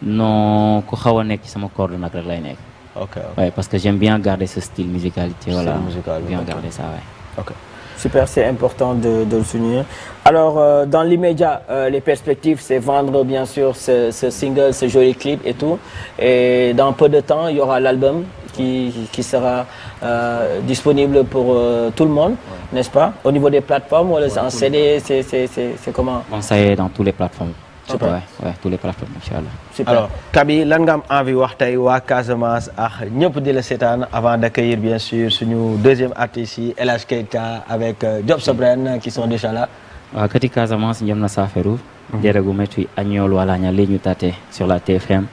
non ku xaw a nekk ci sama corde nag rek lay nekk. ok ouais parce que j'aime bien garder ce style musicalité. voilà musical bien garder ça ouais. ok super c'est important de le souligner. Alors dans l'immédiat les perspectives c'est vendre bien sûr ce single ce joli clip et tout et dans peu de temps il y aura l'album qui sera disponible pour tout le monde n'est-ce pas au niveau des plateformes wala en CD c'est comment. bon ça y est dans toutes les plateformes. super ouais tous les plateformes inchallah. super alors Kaby lan nga am envie wax tey waa Casamance ak ñëpp di la seetaan avant d'accueillir bien sûr suñu deuxième artiste yi El Hadj Keita avec Job Sobren qui sont déjà là. waaw kati Casamance njëm na saafara. jërëgu metti añool wala ña li ñu tate sur la TFM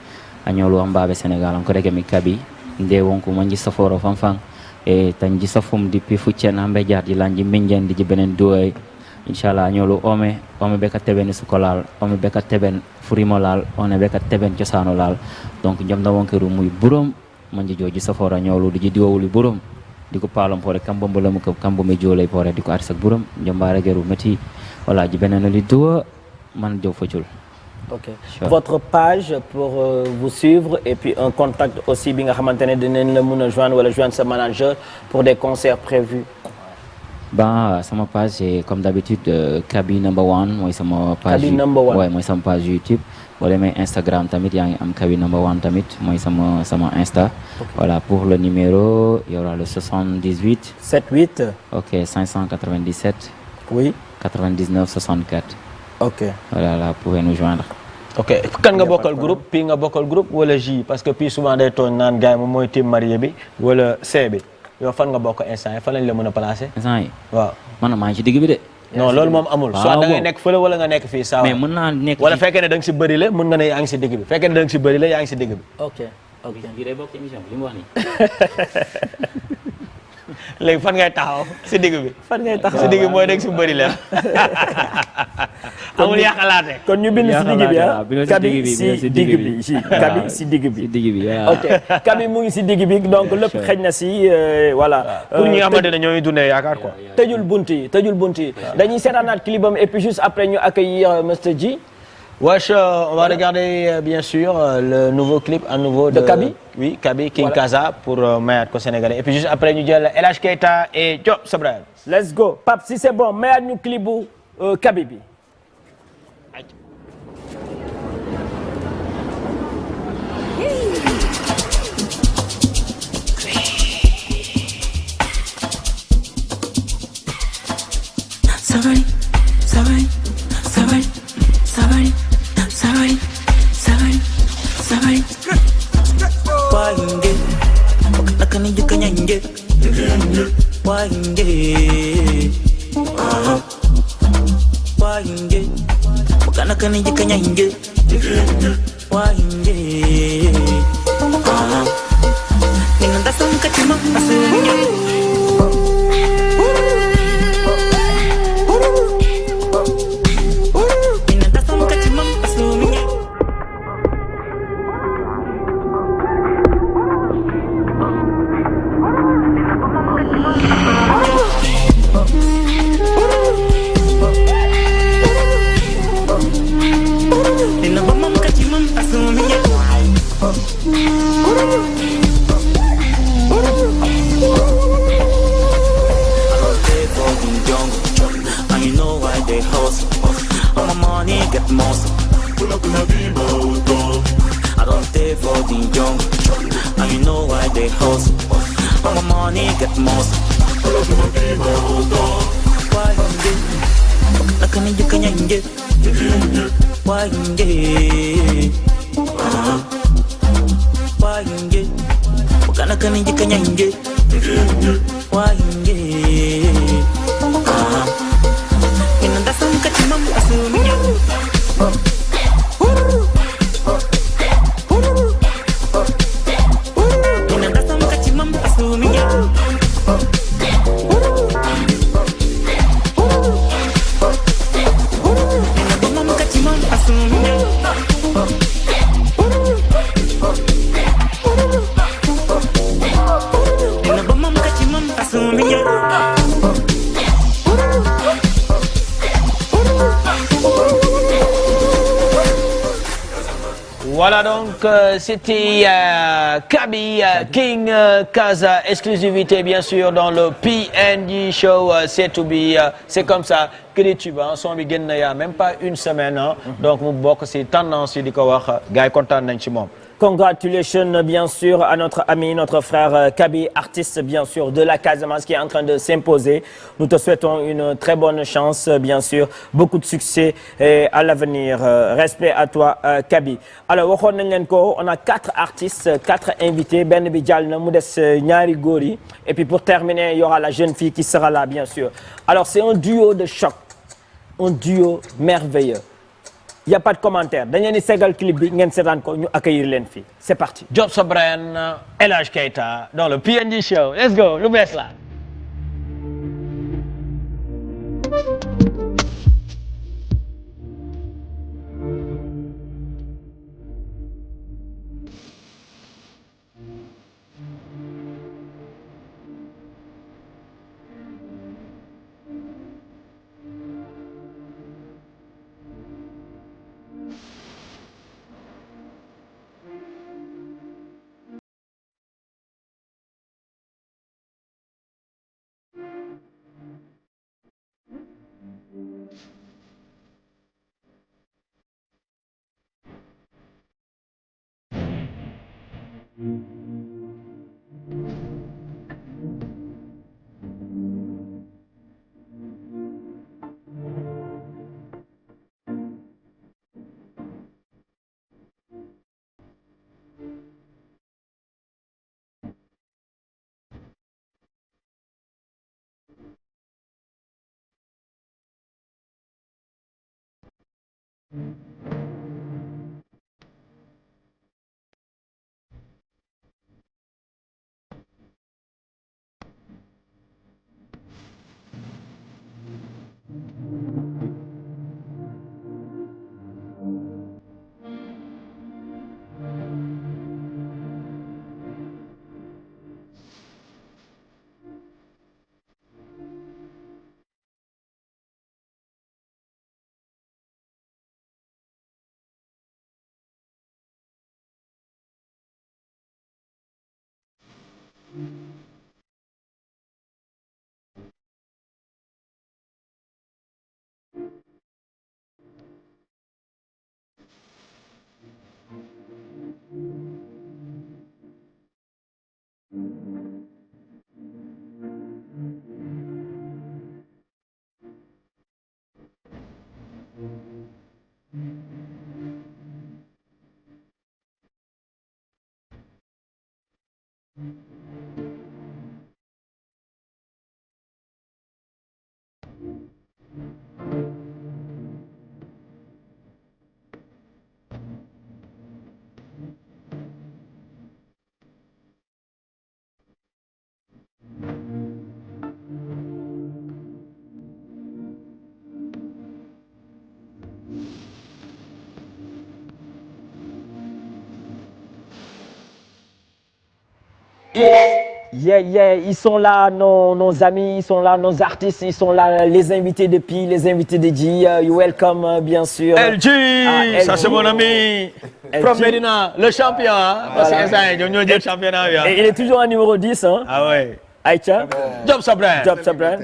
anyolo ambabe Sénégal on korege mi kabi nde wonko manji saforo fanfan e tanji safum depuis fuccen ambe jardi lanji minjendi ji benen duoy inshallah anyolo ome be ka teben sukolal ome be ka teben furimolal one be ka teben ciosanolal donc jom da wonkeru muy burom manji joji saforo anyolo di diwoli burom diko palom pore kambo mbolam ko kambo me jolay pore diko arsak burom jom bare geru meti voilà ji benen li duo man jow focul. Ok. Votre page pour vous suivre et puis un contact aussi bi nga xamantene dinañ la mëna joindre wala joindre sa manager pour des concerts prévus. Bah sama page c'est comme d'habitude Kaby number one mooy sama page. Kaby number one. Ouais mooy sama page YouTube. Wala mais Instagram tamit yaa ngi am Kaby number one tamit mooy sama Insta. Okay. Voilà pour le numéro il y aura le 78 78 OK 597 oui 99 64. OK. Voilà là vous pouvez nous joindre. Ok kan nga bokkal groupe Pi nga bokkal groupe wala J parce que Pi souvent day tooñ naan gars yi moom mooy team marié bi wala C bi yow fan nga bokk instant yi fan lañ la mën a placer. instant yi waaw man maa ngi ci digg bi de. non loolu moom amul. soit da ngay nekk fële wala nga nekk fii saa mais mën naa nekk wala fekkee ne da nga si bëri la mën nga ne yaa ngi si digg bi fekkee ne da nga si bëri la yaa ngi si digg bi. OK. Bii day bokk émission bi li mu wax nii. léegi fan ngay taxaw si digg bi. fan ngay taxaw si digg bi mooy nekk si bëri la. amul yàqalaate. kon ñu bind si digg bi ah. Kaby si digg bi Kaby si digg bi. si digg bi voilà. OK Kaby mu ngi si digg bi donc lépp xëj na si voilà. pour ñi nga xamante ne ñooy dundee yaakaar quoi. tëjul bunt yi dañuy seetaanaat clipam et puis juste après ñu accueillir Mr G. Wesh, on va regarder bien sûr le nouveau clip à nouveau de Kaby. Oui, Kaby King Kaza pour mayaat ko sénégalais et puis juste après ñu jël El Hadj Keita et Diop Sabra. Let's go Pape si c'est bon mayaat ñu clip bu Kaby bi. Savary, savary, savary, savary, savary, savary, savary. Wainge, nakani jukanyange. Wainge, wainge, nakani jukanyange. Wainge, ninanda samka chima asunya. Voilà donc c'était Kaby King Kaza, exclusivité bien sûr dans le PNJ Show C2B, c'est comme ça que les tubes son bi génn na y a même pas une semaine donc mu bokk ci tendance yi di ko wax gars yi kontaan nañ ci moom. Congratulations bien sûr à notre ami, notre frère Kaby, artiste bien sûr de la Casamance qui est en train de s'imposer. Nous te souhaitons une très bonne chance bien sûr, beaucoup de succès à l'avenir. Respect à toi Kaby. Alors waxoon nañ leen ko, on a 4 artistes, 4 invités, benn bi jàll na mu des ñaari góor yi et puis pour terminer, il y aura la jeune fille qui sera là bien sûr. Alors c'est un duo de choc, un duo merveilleux. y a pas de commentaire dañ leen di segal clip bi ngeen seetaan ko ñu accueillir leen fii c'est parti. Job sa Brian El Hadj Keita dans le PNJ show let's go lu bees la. Yeah, ils sont là, nos amis, ils sont là, nos artistes, ils sont là, les invités de Pi, les invités de G. You welcome, bien sûr. LG, ça c'est mon ami. From Medina, le champion. Parce que ça, ils ont dit championnat. Et il est toujours en numéro 10. Hein. Ah ouais. Aïcha. Job sa Brian. Job sa Brian.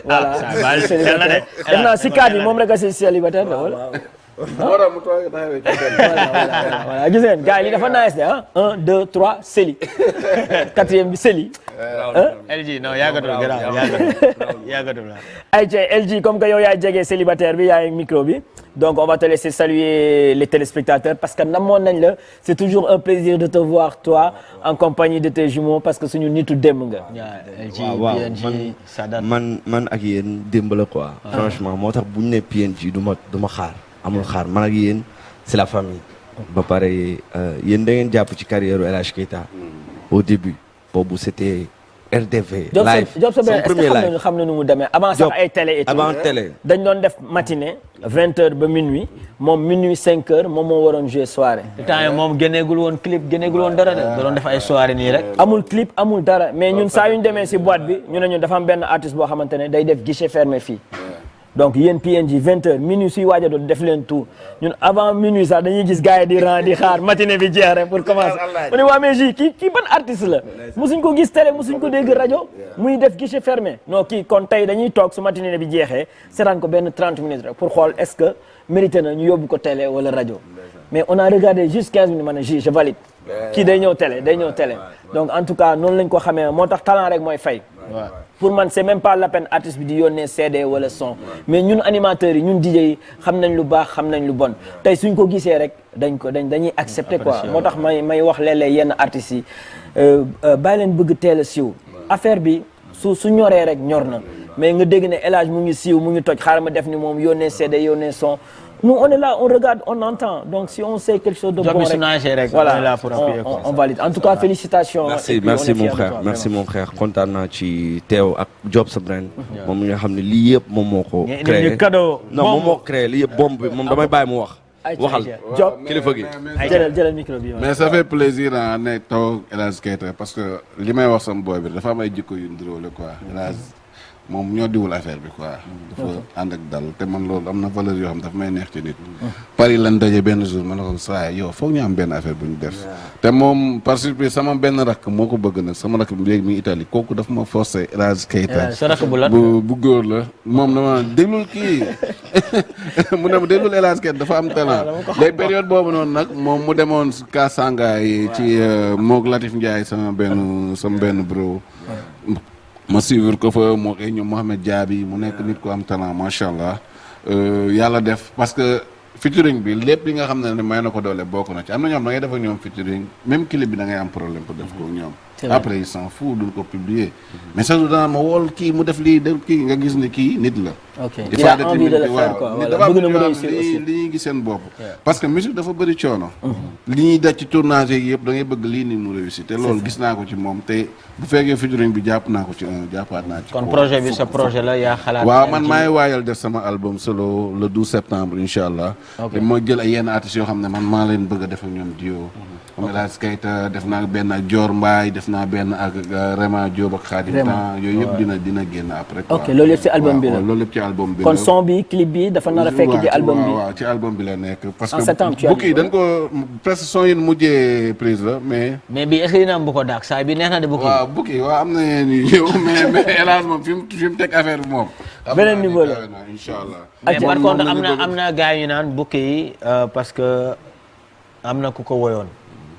Voilà. Ça va. Maintenant, si Kadi, moom rek c'est célibataire. Voilà. Voilà gis ngeen gars yi dafa nice de ah 1 2 3 Céli quatrième bi Céli. LG non yàggatul la. ayca LG comme que yow yaay jege célibataire bi yaay micro bi donc on va te laisser saluer les téléspectateurs parce que namoon nañ la c'est toujours un plaisir de te voir toi en compagnie de tes jumeaux parce que suñu nitu démb nga. LG waaw PNJ Sadat man ak yéen démb la quoi. franchement moo tax bu ñu nee PNJ du ma xaar. amul xaar man ak yéen c'est la famille. ba pare yéen da ngeen jàpp ci carrière El Hadj Keita au début boobu c'était RDV. live Job sa son premier live xam na nu mu demee avant sax ay télé et tout. avant télé. dañ doon def matinée 20h ba minuit moom minuit 5h moom moo waroon jouer soirée. temps yi moom génneegul woon clip génneegul woon dara de da doon def ay soirée nii rek. amul clip amul dara mais ñun saa yu ñu demee si boîte bi ñu ne ñun dafa am benn artiste boo xamante ne day def guichet fermé fii. donc yéen PNJ 20h minuit suy waaj a doon def leen tout ñun avant minuit sax dañuy gis gars yi di rang di xaar matinée bi jeex rek pour commencer. mu ne waa mais kii ban artiste la. musuñ ko gis télé musuñ ko dégg rajo muy def guichet fermé non kii kon tey dañuy toog su matinée bi jeexee seetaan ko benn 30 minutes rek pour xool est-ce que mérité na ñu yóbbu ko télé wala rajo mais on a regardé juste 15 minutes ma ne je valide. kii day ñëw télé donc en tout cas noonu lañ ko xamee moo tax talent rek mooy fay. pour man c'est même pas la peine artiste bi di yónnee CD wala son mais ñun animateurs yi ñun DJ yi xam nañ lu baax xam nañ lu bon tey suñ ko gisee rek dañuy accepter quoi moo tax may wax léeg-léeg yenn artistes yi bàyyi leen bëgg teel a siiw affaire bi su ñoree rek ñor na mais nga dégg ne El Hadj mu ngi siiw mu ngi toj xaaral ma def ni moom yónnee CD yónnee son. Nous on est là, on regarde, on entend. Donc si on sait quelque chose de bon rek, voilà, on est là pour appuyer, on valide. En tout cas, félicitations. Merci mon frère, merci mon frère. Kontaan naa ci teew ak Job sa brand. moom mi nga xam ne lii yëpp moom moo ko créé. Non moom moo ko créé lii yëpp bombe bi moom damay bàyyi mu wax. waxal Job kilifa gi. jëlal micro bi. mais ça fait plaisir ah ne toog El Hadj Keita parce que li may wax sama boy bi dafa am ay jikko yu ndróole quoi El Hadj moom ñoo diwul affaire bi quoi. dafa ànd ak dal te man loolu am na valeur yoo xam dafa may neex ci nit. Paris lan daje benn jour ma ne ko saa yow foog ñu am benn affaire bu ñu def. te moom par surprise sama benn rakk moo ko bëgg nag sama rakk bi léegi mi ngi Italie kooku dafa ma forcé El Hadj Keita. sa rakk bu lan bu góor la moom dama déglul kii mu ne ma déglul El Hadj Keita dafa am talent. léegi période boobu noonu nag moom mu demoon Ka Sangaay ci moog Latif Ndiaye sama benn bro. ma suivre ko fa moo koy ñoom Mohamed Diaby mu nekk nit ku am talent macha allah yàlla def parce que featuring bi lépp li nga xam ne may na ko doole bokk na ci am na ñoom da ngay def ak ñoom featuring même clip bi da ngay am problème pour def ko ñoom. après ils s'en fout duñ ko publier. mais sax du daan ma wool kii mu def lii def kii nga gis ne kii nit la. ok il a envie de le faire quoi voilà bëgg na mu réussir aussi li ñuy gis seen bopp. parce que musique dafa bëri coono. li ñuy daj ci tournage yi yëpp da ngay bëgg lii ni mu réussir te loolu gis naa ko ci moom te bu fekkee featuring bi jàpp naa ko ci jàppaat naa ci. kon projet bi sa projet la yaa xalaat. waaw man maay waayal def sama album solo le 12 septembre incha allah. te ma jël ay yenn artistes yoo xam ne man maa leen bëgg a def ak ñoom duo. comme El Hadj Keita def naa benn ak Dior Mbaye def naa benn ak Rema Diop ak Khadim Temps yooyu yëpp dina génn après. ok loolu yëpp ci album bi la loolu yëpp ci album bi la. kon son bi clip bi dafa nar a fekk ci album bi. waaw ci album bi la nekk. parce en septembre que bukki dañ ko presque son yi mujjee prise la mais. mais bi est-ce que dina am bu ko daak saa bi neex na de bukki. waaw bukki waaw am na yeneen yu ñëw mais El Hadj moom fi mu teg affaire bi moom. beneen niveau la incha allah. mais par contre am na gars yu naan bukki yi parce que am na ku ko woyoon.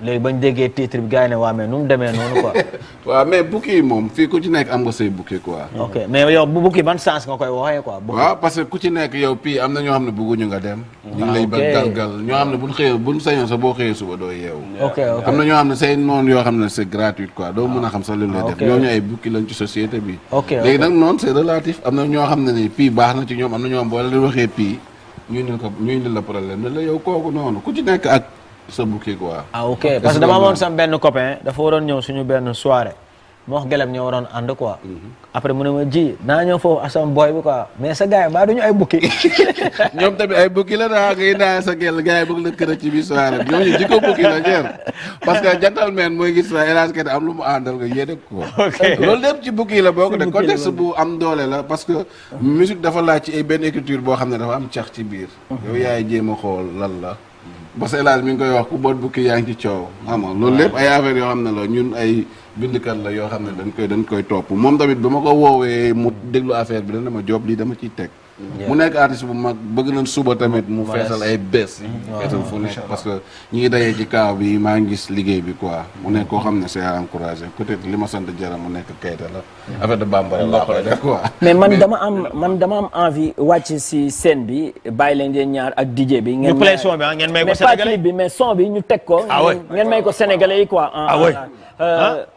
léegi bañ déggee titre bi gars yi ne waa mais nu mu demee noonu quoi. waaw mais bukki moom fii ku ci nekk am nga say bukki quoi. ok mais yow bu bukki ban sens nga koy waxee quoi. waaw parce que ku ci nekk yow pii am na ñoo xam ne bëgguñu nga dem. ñu ngi lay bëgg galgal ñoo xam ne buñ sañoon sa boo xëyee suba doo yeewu. ok am na ñoo xam ne say noonu yoo xam ne c'est gratuit quoi doo mën a xam sax lu lay def. ñooñu ay bukki lañ ci société bi. léegi nag noonu c'est relatif am na ñoo xam ne ni pii baax na ci ñoom am na ñoo xam boo leen waxee pii ñu indil la problème ne la yow kooku noonu ku ci nekk ak sa bukki quoi. ah ok parce que dama amoon sama benn copain dafa waroon ñëw suñu benn soirée moo wax gelem ñoo waroon ànd quoi. après mu ne ma ji naa ñëw foofu asam boy bi quoi mais sa gars yi mbaa duñu ay bukki. ñoom tamit ay bukki la daa ngay naa sa gel gars yi bëgg la kër ci biir soirée bi ñooñu jikko bukki la jeer parce que gentleman mooy gis sa El Hadj Keita am lu mu àndal nga yéene ko. loolu lépp ci bukki la boo ko de contexte bu am doole la parce que musique dafa laaj ci ay benn écriture boo xam ne dafa am cax ci biir. yow yaay jéem a xool lan la. parce que El Hadj mi ngi koy wax ku boot bukki yaa ngi ci coow xam nga loolu lépp ay affaires yoo xam ne la ñun ay bindkat la yoo xam ne dañ koy topp moom tamit ba ma ko woowee mu déglu affaire bi dana ma job lii dama ciy teg mu nekk artiste bu mag bëgg nañ suba tamit mu feesal ay bés feesal fu nekk parce que ñi ngi dajee ci kaaw bi maa ngi gis liggéey bi quoi mu nekk koo xam ne c'est à encourager peut-être li ma sant jara mu nekk Keita la affaire de bambara laa koy def quoi mais man dama am envie wàcc si scène bi bàyyi leen ngeen ñaar ak DJ bi ñu play son bi ngeen may ko sénégalais mais pas clip bi mais son bi ñu teg ko ngeen may ko sénégalais yi quoi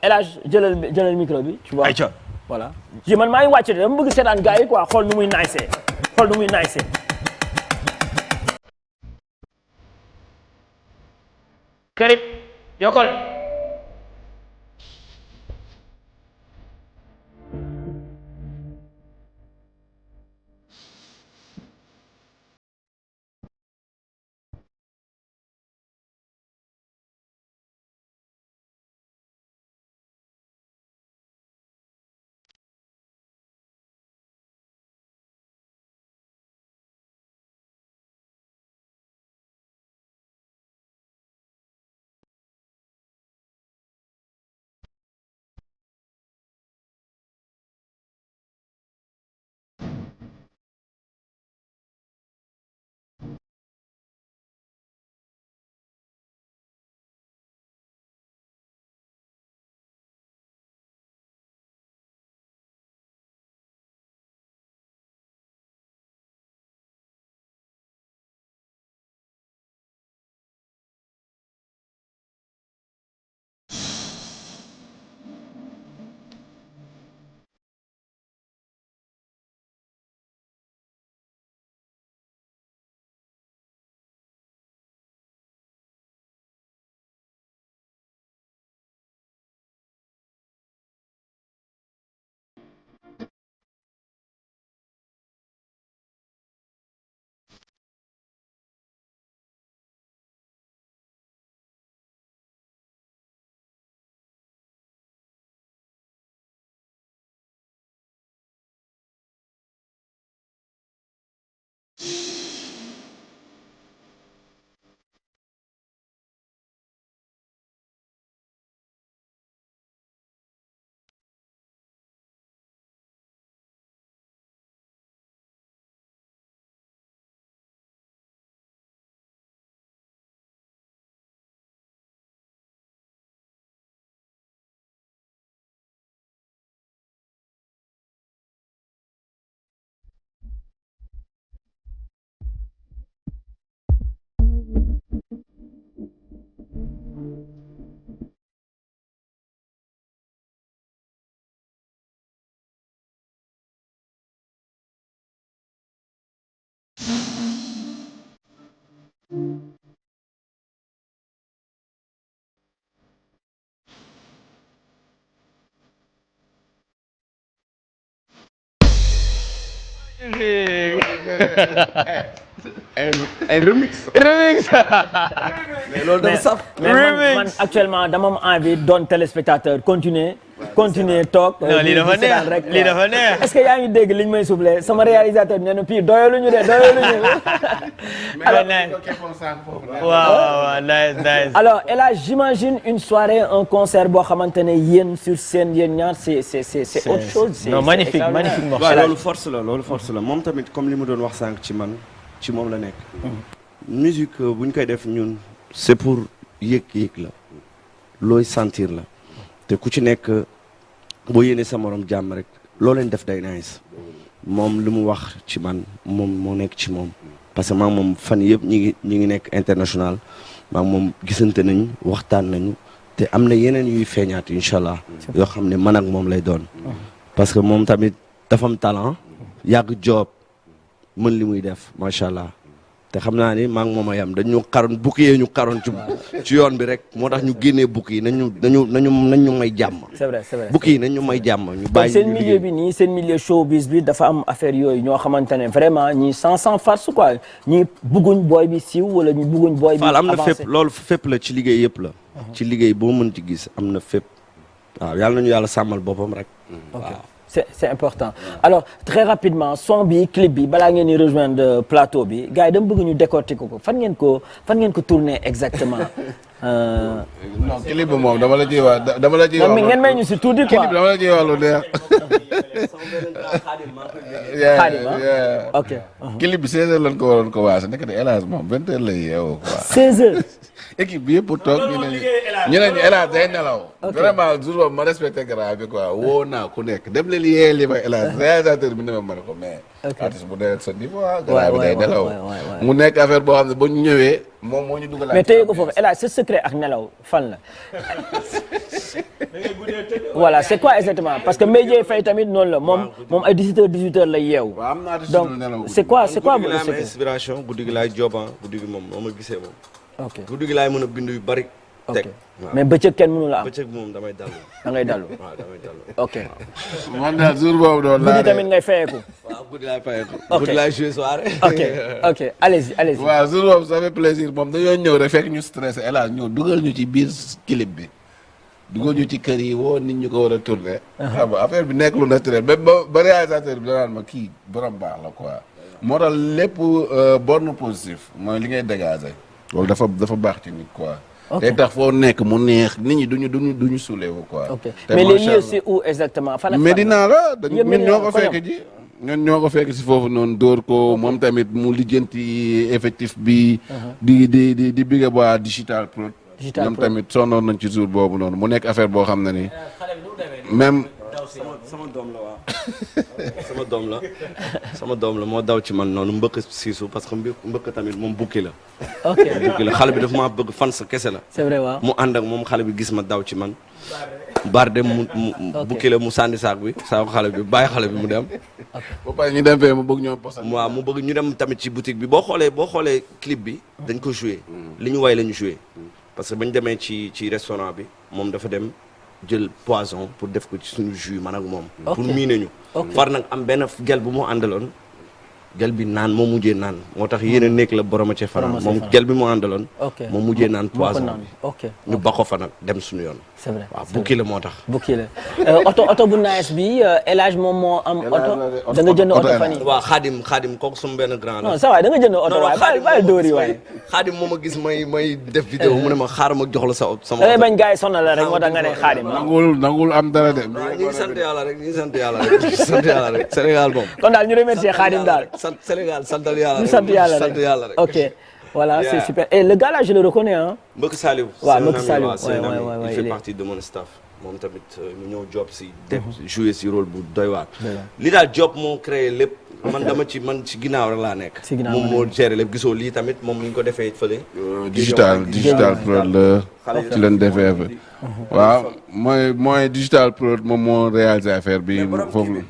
El Hadj jëlal micro bi tu vois voilà man maa ngi wàcc de dama bëgg seetaan gars yi quoi xool nu muy nice Karib yokkal ay remix. mais loolu dafa saf. mais man actuellement dama am envie doon téléspectateur continuer toog. non lii dafa neex rek lii dafa neex. est-ce que yaa ngi dégg liñ may soufflé sama réalisateur nee na puis doyaluñu de doyaluñu. waaw nice. alors et là j'imagine une soirée un concert boo xamante ne yéen sur scène yéen ñaar c'est autre chose. non magnifique morceau. waaw loolu force la moom tamit comme li mu doon wax sànq ci man ci moom la nekk. musique bu ñu koy def ñun c'est pour yëg-yëg la looy sentir la te ku ci nekk boo yéene sa morom jàmm rek loo leen def day nice moom lu mu wax ci man moom moo nekk ci moom parce que maa moom fan yëpp ñi ngi nekk international maa moom gisante nañu waxtaan nañu te am na yeneen yuy feeñaat incha allah yoo xam ne man ak moom lay doon parce que moom tamit dafa am talent yàgg job mën li muy def macha allah te xam naa ni maa ngi moom a yam dañu xaroon bukki yee ñu xaroon ci yoon bi rek moo tax ñu génnee bukki yi nañu may jàmm. c'est vrai bukki yi nañu may jàmm ñu bàyyi seen milieu bi nii seen milieu showbiz bi dafa am affaire yooyu ñoo xamante ne vraiment ñii sans farce quoi ñii bugguñ booy bi siiw wala ñu bugguñ booy bi am na fépp loolu fépp la ci liggéey yëpp la ci liggéey boo mën ci gis am na fépp waaw yàlla nañu yàlla sàmmal boppam rek waaw c'est important alors très rapidement son bi clip bi balaa ngeen di rejoindre plateau bi gars yi dama bëgg ñu décortiquer ko fan ngeen ko tourner exactement. non clip bi moom dama la ciy wax ngeen may ñu si tuuti quoi clip dama la ciy wax lu neex. ok. clip bi 16h lañ ko waroon ko waase nekk de hélas moom 20h lay yeewoo quoi. 16h. équipe bi yëpp toog ñu ne ñu hélas day nelaw. vraiment jour boobu ma respecté grand bi quoi woo naa ku nekk dem leen yee li ma hélas réalisateur bi ne ma mën ko mais. artiste bu dee sa niveau grand bi day nelaw. mu nekk affaire boo xam ne ba ñu ñëwee moom moo ñu dugal. mais téye ko foofu hélas sa secret ak nelaw fan la. voilà c'est quoi exactement parce que Mbaye Faye tamit noonu la moom ay 18h lay yeewu. waaw am naa donc c'est quoi le secret. inspiration guddi gi laay job guddi gi moom moo ma gisee moom. ok guddi gi laay mën a bind yu bari. teg mais bëccëg kenn mënu la am. bëccëg moom damay dallu. da ngay dallu. waaw damay dallu. ok. man daal jour boobu doon guddi tamit ngay fayeeku. waaw guddi laay fayeeku. ok guddi laay jouer soirée. ok allez-y. waaw jour boobu ça fait plaisir moom dañoo ñëw rek fekk ñu stressé hélas ñëw dugal ñu ci biir clip bi. dugal ñu ci kër yi woo nit ñu ko war a tourner. xam nga affaire bi nekk lu naturel même ba réalisateur bi danaan ma kii borom baax la quoi. moo tax lépp borne positif mooy li ngay dégager. loolu dafa baax ci nit quoi. day tax foo nekk mu neex nit ñi duñu suulewu quoi. ok mais les lieux c'est où exactement. fan ak Médina la ñun ñoo ko fekk ji. ñun ñoo ko fekk si foofu noonu dóor ko moom tamit mu lijjanti effectif bi. di bigge ba digital pro. ñoom tamit sonnoon nañ ci jour boobu noonu mu nekk affaire boo xam ne ni même. sama doom la waaw sama doom la moo daw ci man noonu mbëkk siisu parce que mbëkk tamit moom bukki la. ok bukki la xale bi dafa maa bëgg fan sa kese la. c'est vrai waaw mu ànd ak moom xale bi gis ma daw ci man. bar dem mu bukki la mu sànni saak bi saako xale bi bàyyi xale bi mu dem. ba pare ñu dem fee mu bëgg ñoo posal. waaw mu bëgg ñu dem tamit ci boutique bi boo xoolee clip bi dañ ko joué. li ñu way la ñu joué. parce que bañ demee ci restaurant bi moom dafa dem jël poison pour def ko ci suñu jus man ak moom. pour miiner ñu. far nag am benn gel bu mu àndaloon gel bi naan moo mujjee naan moo tax yéen a nekk la borom a ca faram moom gel bi mu àndaloon moo mujjee naan poison bi ñu ba ko fa nag dem suñu yoon c'est vrai waaw bukki la moo tax bukki la oto bu nice bi El Hadj moom moo am oto da nga jënd oto fan yi waaw xaadim kooku suma benn grand la non ça va da nga jënd oto waaye bàyyi dóori waaye xaadim moo ma gis may def vidéo mu ne ma xaaral ma jox la sama oto bañ gars yi sonal la rek moo tax nga ne xaadim nangul am dara de ñu ngi sant yàlla rek Sénégal moom kon daal ñu remercier xaadim daal Sénégal santal yàlla rek sant yàlla rek ok voilà c'est super et le gars là je le reconnais hein Mbëkk Saliou waaw Mbëkk Saliou il fait partie de mon staff moom tamit ñu ñëw job si def jouer si rôle bu doy waar li daal job moo créé lépp man ci ginnaaw rek laa nekk moom moo géré lépp gisoo lii tamit moom ni ñu ko defee fële digital prod la ci leen defee waaw mooy digital prod moom moo réalisé affaire bi foofu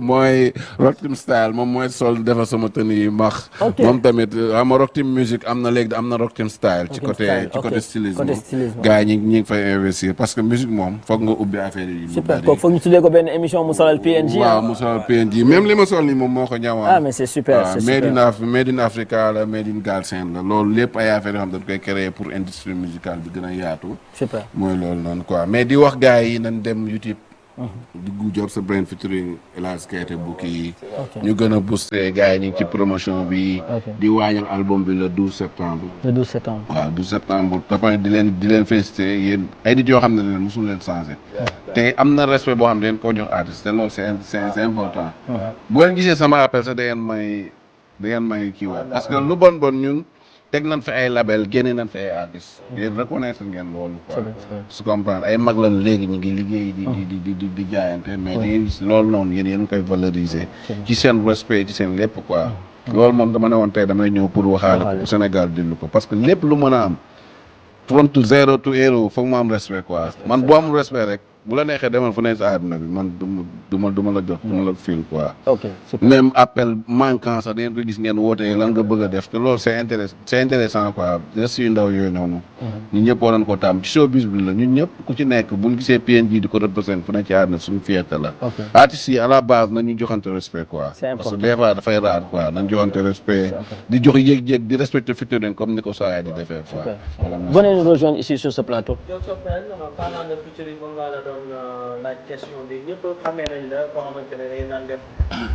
mooy Rock Team style moom mooy sol defar sama tenue yi max moom tamit ama Rock Team musique am na Rock Team style ci côté stylisme gars yi ñi ngi fay investir parce que musique moom foog nga ubbi affaire yi super kooku foog ñu tuddee ko benn émission mu solal PNG waaw mu solal PNG même li ma sol nii moom moo ko ñawaa ah mais c'est super c'est super made in Africa la made in Galsen la loolu lépp ay affaire yoo xam dañ koy créer pour industrie musicale bi gën a yaatu super mooy loolu noonu quoi mais di wax gars yi nañ dem YouTube diggu Job sa Brain featuring El Hadj Keita Bouki yi ñu gën a booster gars yi ñu ngi ci promotion bi di waajal album bi le 12 septembre waaw 12 septembre dafa di leen féliciter yéen ay nit yoo xam ne leen mosul leen changé te am na respect boo xam ne leen koo jox artiste te loolu c'est important bu ngeen gisee sama appel sax da ngeen may kii waat parce que lu bon ñun teg nañ fi ay label génne nañ fi ay artistes yéen reconnaître ngeen loolu quoi su comprendre ay mag lan léegi ñu ngi liggéey di jaayante mais da ngeen gis loolu noonu yéen koy valoriser ci seen respect ci seen lépp quoi loolu moom dama ne woon tey damay ñëw pour waxaale ko Sénégal dindi ko parce que lépp lu mën a am from to zero to hero foog mu am respect quoi man bu am respect rek bu la neexee demal fu ne sa àdduna bi man du ma la jox du ma la fil quoi. Même appel manquant sax da ngeen ko gis ngeen woote lan nga bëgg a def te loolu c'est intéressant quoi gestes yu ndaw yooyu noonu. ñun ñëpp war nañ ko tàmm ci showbiz bi la ñun ñëpp ku ci nekk buñ gisee PNG di ko représenté fu ne ci àdduna suñu fierté la. artistes yi à la base nañu joxante respect quoi. parce que des fois dafay rare quoi nañ joxante respect di jox yëg-yëg di respecter featuring comme ni ko saa di defee quoi. Venez nous rejoindre ici sur ce plateau. laaj question bi ñëpp xamee nañ la koo xamante ne dañu naan def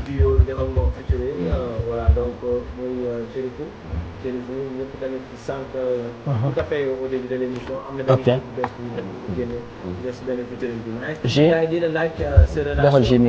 duo defal moom featuring voilà donc muy Chérifou ñëpp tamit sànq tout à fait au début de l'émission am na benn bés bu génne des benn featuring bi mais di la laaj sa relation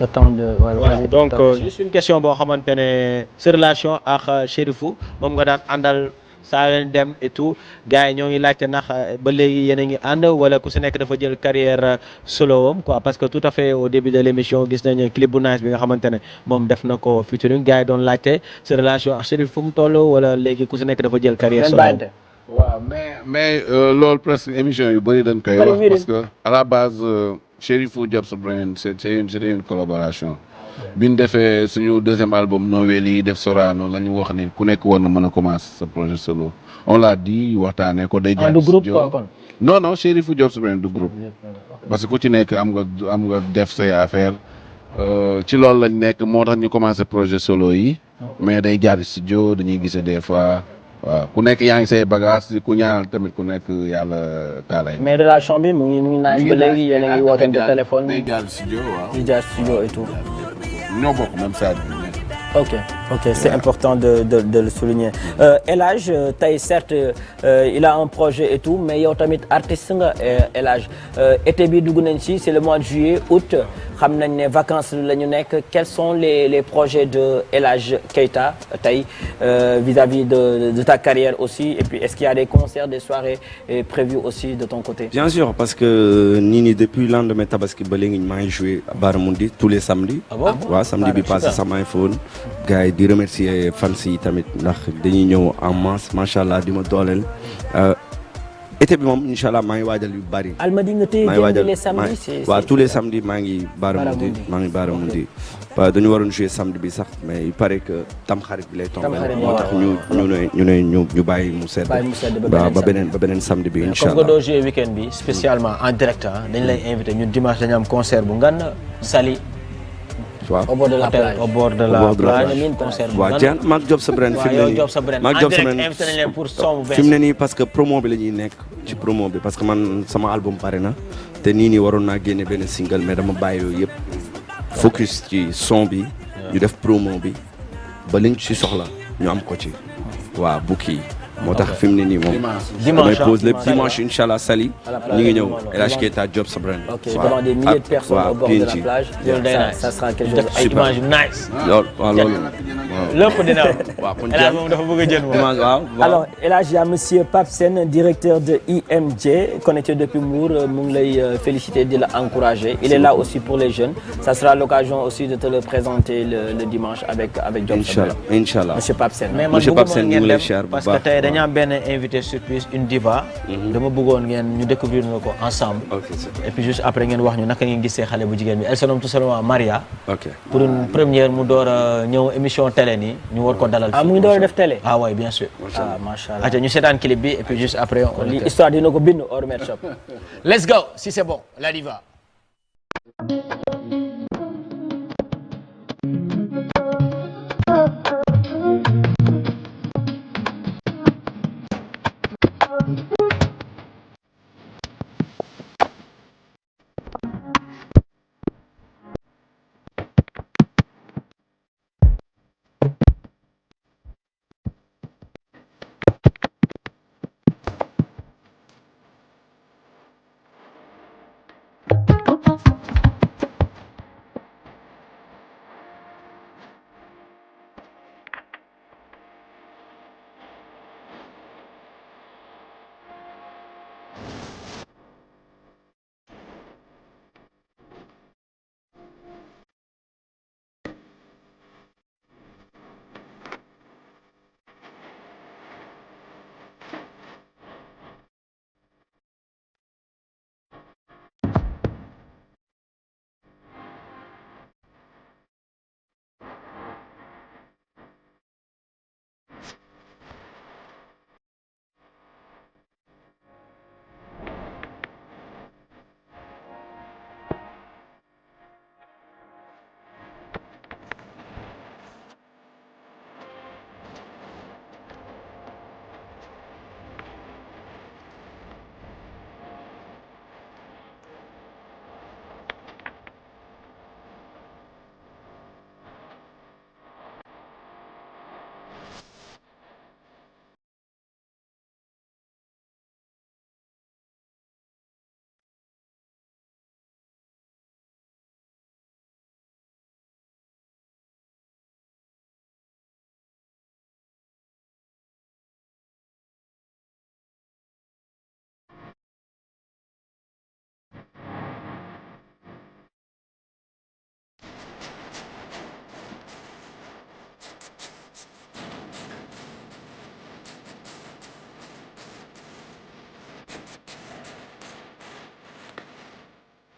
le temps de voilà donc juste une question boo xamante ne sa relation ak Chérifou moom nga daan àndal saa leen dem et tout gars yi ñoo ngi laajte ndax ba léegi yéen a ngi ànd wala ku si nekk dafa jël carrière solo am quoi parce que tout à fait au début de l'émission gis nañu clip bu nice bi nga xamante ne moom def na ko featuring gars yi doon laajte sa relation ak Chérif fu mu toll wala léegi ku si nekk dafa jël carrière solo am. waaw mais loolu presque émission yu bëri dañ koy wax parce que à la base Chérifou Job sa Brain c'était une collaboration. bi ñu defee suñu deuxième album Noël yi def Sorano la ñu wax ni ku nekk war na mën a commencer sa projet solo on l'a dit waxtaanee ko day jaar du groupe quoi non Chérifou Job sa Brain du groupe parce que ku ci nekk am nga def say affaire ci loolu lañ nekk moo tax ñu commencer projet solo yi mais day jaar studio dañuy gisee des fois waaw ku nekk yaa ngi say bagage ku ñaanal tamit ku nekk yàlla taalay. mais relation bi mu ngi naan ba léegi yéen a ngi wootante téléphone. day jaar studio waaw. day jaar studio et tout. ñoo bokk même saa ok c'est important de le souligner El Hadj tey certes il a un projet et tout mais yow tamit artiste nga El Hadj été bi dugg nañ ci c'est le mois de juillet août xam nañ ne vacances la ñu nekk quels sont les projets de El Hadj Keita tey vis-à-vis de ta carrière aussi et puis est-ce qu'il y a des concerts des soirées prévues aussi de ton côté. Bien sûr parce que nii depuis lendemain Tabaski ba léegi maa ngi joué Baramundi tous les samedis. Ah bon? waaw samedi bi passé sama iPhone. gars yi di remercier fans yi tamit ndax dañuy ñëw en masse macha allah di ma dooleel été bi moom incha allah maa ngi waajal yu bari. Almadi nga téye les samedis waaw tous les samedis maa ngi Baramundi waaw dañu waroon jouer samedi bi sax mais il paraît que tamxarit bi lay tombé moo tax ñu bàyyi mu sedd ba beneen samedi bi incha allah. comme que doo jouer week-end bi spécialement en direct dañ lay invité ñun dimanche dañu am concert bu ngan Saly tu vois. Au bord de la plage. Au bord de Au la bord de la plage. plage. concert bu waaw ban- Diane maag Job sa brand fi mu ne yow nii Job sa brand maag en Job sa direct brand invité nañ leen pour son bu fi mu bees. ne nii parce que promo bi la ñuy nekk ci promo bi parce que man sama album pare na te nii nii waroon naa génne benn single mais dama bàyyi yooyu yëpp focus ci son bi ñu def promo bi ba liñ ci soxla ñu am ko ci waaw bukki moo tax fi mu ne nii moom damay pause lépp dimanche incha allah Saly ñu ngi ñëw El Hadj Keita Job sa brand Ok, devant des milliers de personnes au bord de la PNG. plage. loolu day nice. Ça sera quelque chose. ay image yu nice. loolu waaw loolu lépp dina am. waaw kon El Hadj moom dafa bëgg a jël moom. image waaw Alors, et là, j'ai monsieur Pape Sène, directeur de IMJ, connecté depuis Mour, mu ngi lay féliciter, de l'encourager. Il est là aussi pour les jeunes. Ça sera l'occasion aussi de te le présenter le dimanche avec Job Inch'Allah, Inch'Allah. Monsieur Pape Sène. mais man Monsieur Pape bëgguma Sène, ñu ngeen ngi lay dem siyaar bu parce que baax. tey dañu am benn invité surprise une diva. dama bëggoon ngeen ñu découvrir na ko ensemble. Ok, c'est et puis juste après ngeen wax ñu naka ngeen gisee xale bu jigéen bi elle se nomme tout simplement Maria. ok. pour une première mu door a ñëw émission télé nii ñu war ko dalal. Ah, mu ngi door a def télé. ah oui bien sûr. Ah, machallah. aca ñu seetaan clip bi et puis juste après on Li histoire dina ko bind hors Med Shop. let's go si c'est bon la diva.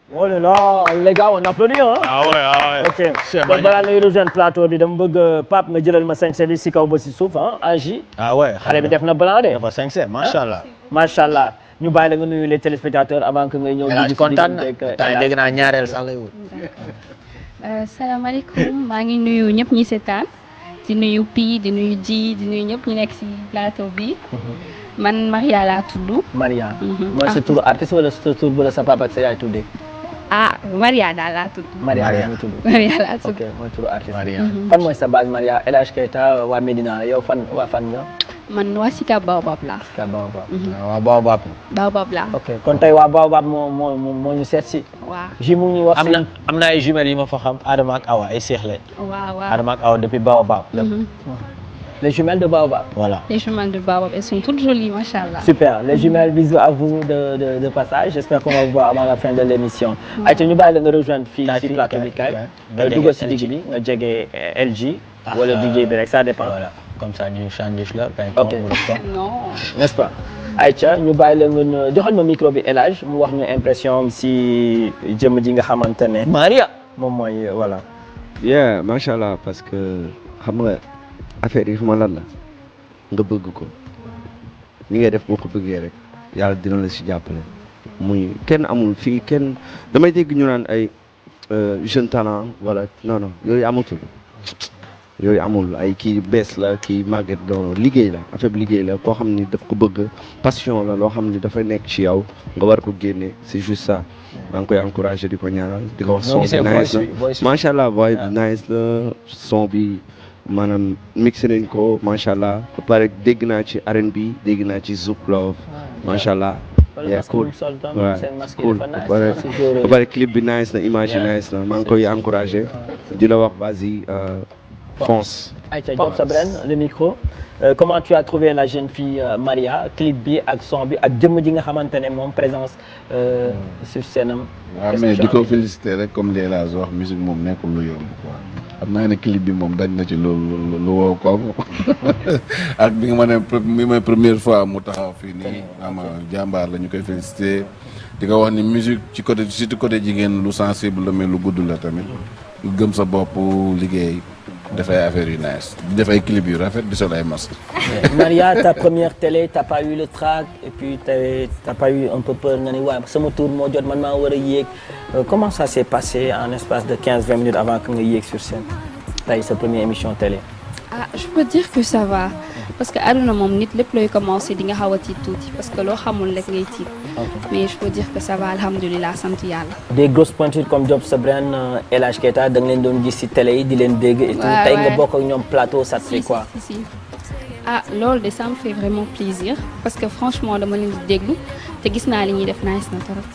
Oh là là, les gars, on applaudit, hein? ah ouais. Ok. Kon balaa ngay rejoindre plateau bi dama bëgg Pape nga jëlal ma sañse bi si kaw ba si suuf, ah, Angie. ah ouais Xale bi def na blanc de. dafa 5 macha allah. Macha allah. Ñu bàyyi la nga nuyu les téléspectateurs avant que ngay ñëw. El Hadj kontaan na tey dégg naa ñaareel sax lay wut. salaamaaleykum maa ngi nuyu ñëpp ñi seetaan di nuyu Pi di nuyu Ji di nuyu ñëpp ñu nekk ci plateau bi man Maria laa tudd. Maria. Mooy sa turu artiste wala sa tur bu la sa papa ak sa yaay tuddee? ah Maria daal laa tudd. Maria la muy tudd. Maria laa tudd. Ok, mooy turu artiste. Maria. Fan mooy sa base Maria? El Hadj Keita waa Médina la yow fan waa fan nga? man waa Sicap Baobab laa. Sicap Baobab. waaw Baobab. Baobab laa. Ok, kon tey waa Baobab moo ñu seet si. waaw ji mu ngi wax si. am na ay jumelles yi ma fa xam Adama ak Awa ay seex lañ. waaw. Adama ak Awa depuis Baobab. Les jumelles de Baobab. voilà. les jumelles de Baobab elles sont toutes jolies macha allah. Super, les jumelles, bisous à vous de passage. J'espère qu'on va vous voir avant la fin de l'émission. Ayca ñu bàyyi la nga rejoindre fii ci plateau bi kay. nga dugg si digg bi nga jege LG. wala DJ bi rek ça dépend. voilà comme ça ñu change la. ok non. n'est-ce pas. Ayca ñu bàyyi la nga joxal ma micro bi El Hadj mu wax ñu impression si jëmm ji nga xamante ne. Maria. moom mooy voilà. yeah macha allah parce que xam nga affaire yi xama lan la nga bëgg ko ni ngay def boo ko bëggee rek yàlla dina la si jàppale muy kenn amul fii kenn damay dégg ñu naan ay jeune talent voilà non yooyu amatul yooyu amul ay kii bees la kii màgget doon liggéey la affaire bi liggéey la koo xam ni daf ko bëgg passion la loo xam ni dafa nekk ci yow nga war ko génne c'est juste ça maa ngi koy encouragé di ko ñaanal di ko wax son bi nice na macha allah voix bi nice la son bi maanaam mixé nañ ko macha allah ba pare dégg naa ci R&B dégg naa ci Zouk Love macha allah. yeah cool waaw cool ba pare clip bi nice na image yi nice na maa ngi koy encouragé di la wax vas-y fonce. Aïcha Diop Sabren le micro comment tu as trouvé la jeune fille Maria clip bi ak son bi ak jëmm ji nga xamante ne moom présence sur scène am. waaw mais di ko féliciter rek comme les la wax musique moom nekkul lu yomb quoi xam naa ne clip bi moom dañ na ci lu woo ko ak bi nga ma ne mi mooy première fois mu taxaw fii nii ama jàmbaar la ñu koy féliciter di ko wax ni musique ci côté surtout côté jigéen lu sensible la mais lu gudd la tamit gëm sa bopp liggéey. dafay affaire yu nice dafay clip yu rafet di sol ay masque. Maria ta première télé t'as pas eu le trac et puis t'as pas eu un peu peur nga ni waaye sama tour moo jot man maa war a yéeg comment ça s'est passé en espace de 15-20 minutes avant que nga yéeg sur scène tey sa première émission télé. ah je peux dire que ça va parce que àdduna moom nit lépp looy commencé di nga xaw a tiit tuuti parce que loo xamul rek ngay tiit mais je peux dire que ça va alhamdulilah sant yàlla. des grosses pointures comme Diop Sabren El Hadj Keita da nga leen doon gis ci télé yi di leen dégg. et tout tey nga bokk ak ñoom plateau ça te fait quoi. si. ah loolu de ça me fait vraiment plaisir parce que franchement dama leen di déglu te gis naa li ñuy def nice na trop.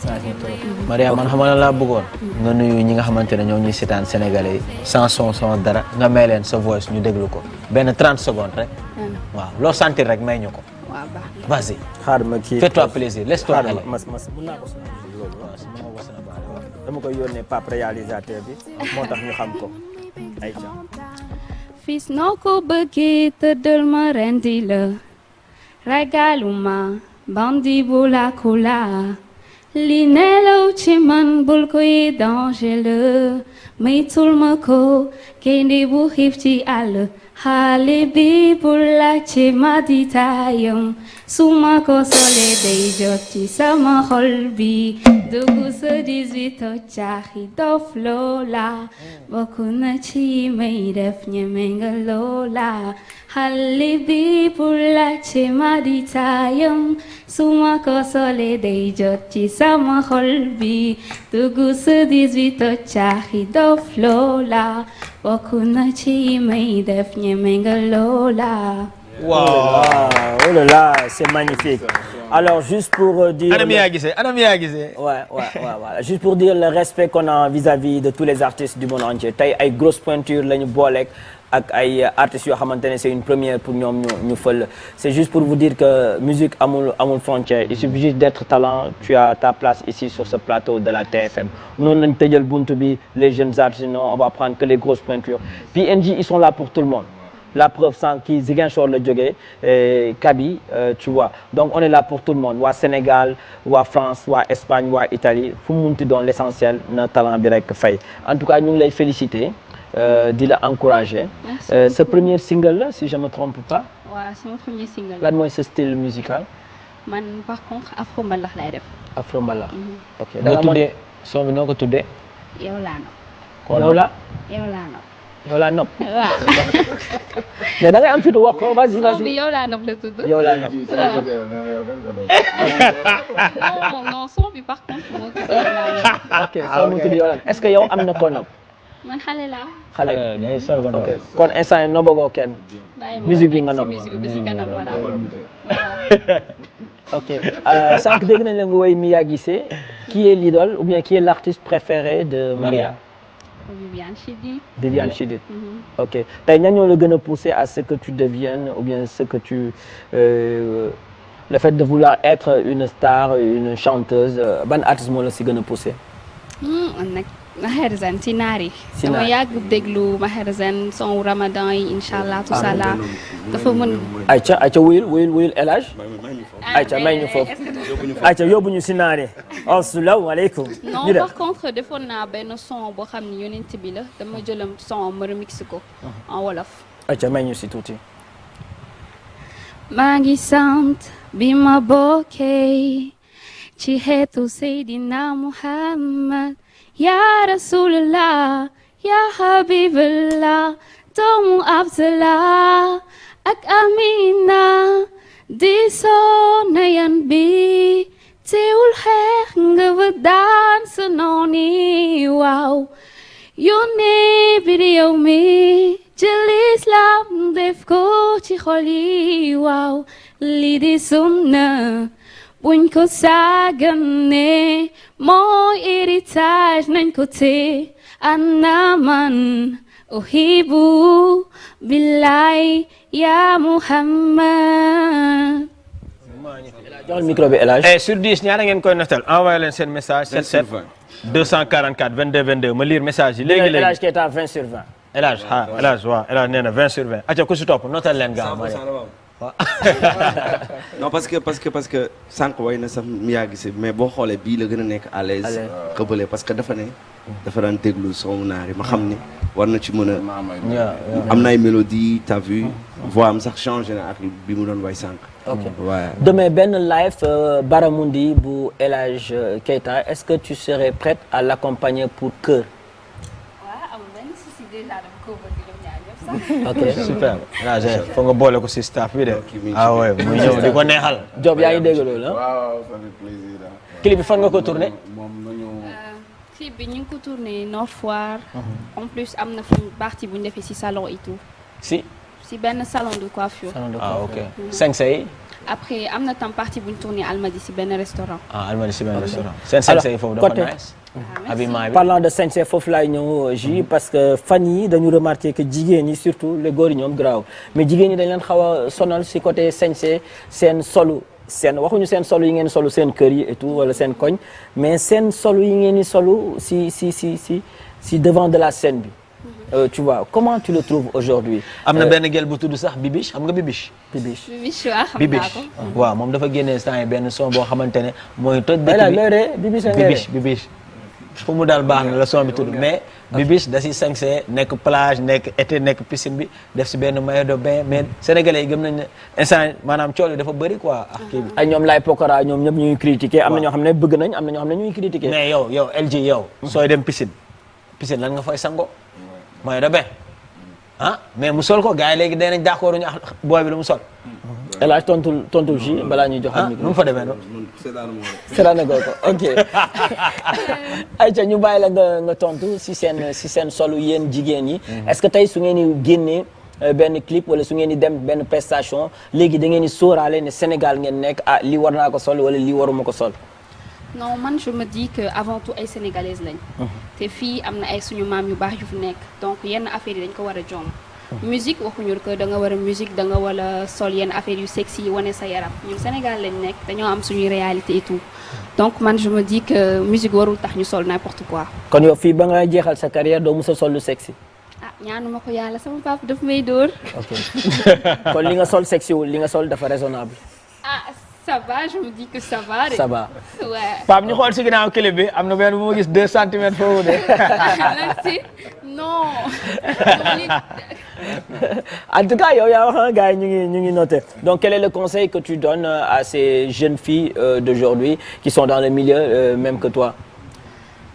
Maria man xam nga laa bëggoon. nga nuyu ñi nga xamante ne ñoo ñuy seetaan sénégalais yi sans son sans dara nga may leen sa voice ñu déglu ko benn 30 secondes rek. waaw loo sentir rek may ñu ko. waaw baax na vas-y. xaar ma kii fais-toi plaisir laisse-toi aller. mas mën naa ko dama koy yónnee Pape réalisateur bi moo tax ñu xam ko ayca. fis noo ko bëggee tëddal ma rendi la ragaluma bandi bu la kula li nelaw ci man bul koy danger la maytul ma ko gaynde bu xiif ci àll xale bi bul laajte ma di taayam su ma ko solee day jot ci sama xol bi dugg sa 18 caaxi dof loola bokk na ci may def ñeme nga loola xale bi bul laajte ma di taayam su ma ko solee day jot ci sama xol bi dugg sa 18 caaxi dof loola bokk na ci may def ñeme nga loola. Wow. Oh là là, c'est magnifique. Alors juste pour dire voilà. Juste pour dire le respect qu'on a vis-à-vis de tous les artistes du monde entier. Tey ay grosse pointure lañu booleeg ak ay artistes yoo xamante ne c'est une première pour ñoom ñu fël. C'est juste pour vous dire que musique amul frontière. Il suffit juste d'être talent, tu as ta place ici sur ce plateau de la TFM. Noonu lañ tëjal buntu bi les jeunes artistes non, on va prendre que les grosses pointures. PNJ ils sont là pour tout le monde. La preuve sans kii Ziguinchor la jógee Kaby tu vois donc on est là pour tout le monde waa Sénégal waa France waa Espagne waa Italie fu mu munti doon l'essentiel na talent bi rek fay en tout cas ñu ngi lay féliciter di la encourager. Sa premier single la si je me trompe pas. waaw sama premier single. lan mooy sa style musical. man par contre afro mbalax lay def. afro mbalax. ok noo tuddee son bi noo ko tuddee. yow laa nopp. yow la. yow laa nopp. waaw. mais da ngay am fitu wax ko vas-y. yow laa nopp la tudd. yow laa nopp. non son bi par contre moo tudd yow laa nopp. ok son mu tudd yow laa est-ce que yow am na ko nopp. man xale laa. xale ok kon instant yii nobogoo kenn. musique bi nga nopp. musique bi si kanam voilà. ok sànq dégg nañ la nga woy Mia Guissé qui est l'idole ou bien qui est l'artiste préféré de Maria. Viviane Chidid. Viviane Chidid. ok tey ñan ñoo la gën a poussé à ce que tu deviennes ou bien ce que tu le fait de vouloir être une star une chanteuse ban artiste moo la si gën a poussé. nag Maherzan ci naari. ci naari dama yàgg déglu Maherzan son Ramadan yi incha allah tout ça là dafa mën. ayca wuyul El Hadj. ayca may ñu foofu. ayca yóbbu ñu si naari. asalaamaaleykum. non par contre defoon naa benn son boo xam ne yonent bi la dama jëlam son ma remix ko en wolof. ayca may ñu si tuuti. maa ngi sant bi ma bokkee ci xeetu Seydina Muhammad ya Rasulullah ya Habiballah doomu Abdallah ak Amina di sonayan bi teewul xeex nga ba daan sa nooni waaw yónnee bi di yow mi jël Islam def ko ci xol yi waaw lii di sunna buñ ko sàggane mooy héritage nañ ko te ana man uhibu billahi ya Muhammad. joxal micro bi El Hadj. sur 10 ñaata ngeen koy notal envoyé leen seen message 77 244 22 22 ma lire message yi léegi El Hadj Keita 20 sur 20. El Hadj El Hadj waaw El Hadj nee na 20 sur 20. acca ku si topp notal leen gaaw ma non parce que sànq way na sax mi yaa gisee mais boo xoolee bii la gën a nekk à l'aise que bële parce que dafa daan déglu son naar yi ma xam ni war na ci mën a am na ay mélodie t'as vu voix am sax changé na ak bi mu doon way sànq. ok ouais. demain benn live Baramundi bu El Hadj Keita est-ce que tu serais prête à l'accompagner pour chœur. waaw amul benn souci déjà dama ko bëgg ñoom ñaar ñëpp sax. ok super foog nga boole ko si staff bi de. ah ouais muy ñëw di ko neexal. Diop yaa ngi dégg loolu ah. waaw ça fait plaisir. clip bi fan nga ko tourné. clip bi ñu ngi ko tourné Nord Foire. en plus am na fu partie bu ñu defee ci salon et tout. si benn salon de coiffure. ah ok 5 yi. après am na tam partie bu ñu tourné Almadi ci benn restaurant. ah Almadi si benn restaurant. seen 5 yi foofu dafa nice. habillement bi. parlant de sañse foofu laay ñëw ji parce que fan yi dañu remarqué que jigéen ñi surtout les góor yi ñoom graaw mais jigéen ñi dañ leen xaw a sonal si côté sañse seen solu seen waxuñu seen solu yi ngeen solu seen kër yi et tout wala seen koñ mais seen solu yi ngeen di solu si devant de la scène bi. Tu vois comment tu le trouves aujourd'hui. am na benn gel bu tudd sax Bibiche xam nga Bibiche. Bibiche waaw xam naa ko. waaw moom dafa génnee saa yi benn son boo xamante ne mooy toj. Bibiche fu mu daal baax na la son bi tudd mais Bibiche da si sañse nekk plage nekk été nekk piscine bi def si benn maillot de bain mais sénégalais yi gëm nañ ne instant maanaam cool yi dafa bëri quoi ak kii bi. ay ñoom lay Pokora ñoom ñëpp ñuy critiquer am na ñoo xam ne bëgg nañ am na ñoo xam ne ñuy critiquer. mais yow LG yow. sooy dem piscine lan nga fay sango maillot de bain ah mais mu sol ko gars yi léegi danañ d'accord ñu booy bi lu mu sol. El Hadj tontul ji balaa ñuy jox. nu mu fa demee noonu. seetaanu ko ok ayca ñu bàyyi la nga tontu si seen solu yéen jigéen ñi. est-ce que tey su ngeen di génnee benn clip wala su ngeen di dem benn prestation léegi da ngeen di sóoraale ne Sénégal ngeen nekk ah lii war naa ko sol wala lii waruma ko sol. non man je me dis que avant tout ay sénégalaises lañ. te fii am na ay suñu maam yu baax yu fi nekk donc yenn affaires yi dañ ko war a jom. musique waxuñu que da nga war a musique da nga war a sol yenn affaires yu sexy yi wane sa yaram ñun Sénégal lañ nekk dañoo am suñuy réalité et tout donc man je me dis que musique warul tax ñu sol n'importe quoi. kon yow fii ba nga jeexal sa carrière doo mës a sol lu sexy. ah ñaanuma ko yàlla sama papa daf may dóor. ok kon li nga sol sexy wul li nga sol dafa raisonnable. ah ça va je me dis que ça va. ça va ouais. Pape ñu xool si ginnaaw clip bi am na benn bu ma gis 2 centimètres foofu de. non. En tout cas yow yaa wax gars yi ñu ngi noté donc quel est le conseil que tu donnes à ces jeunes filles d'aujourd'hui qui sont dans le milieu même que toi.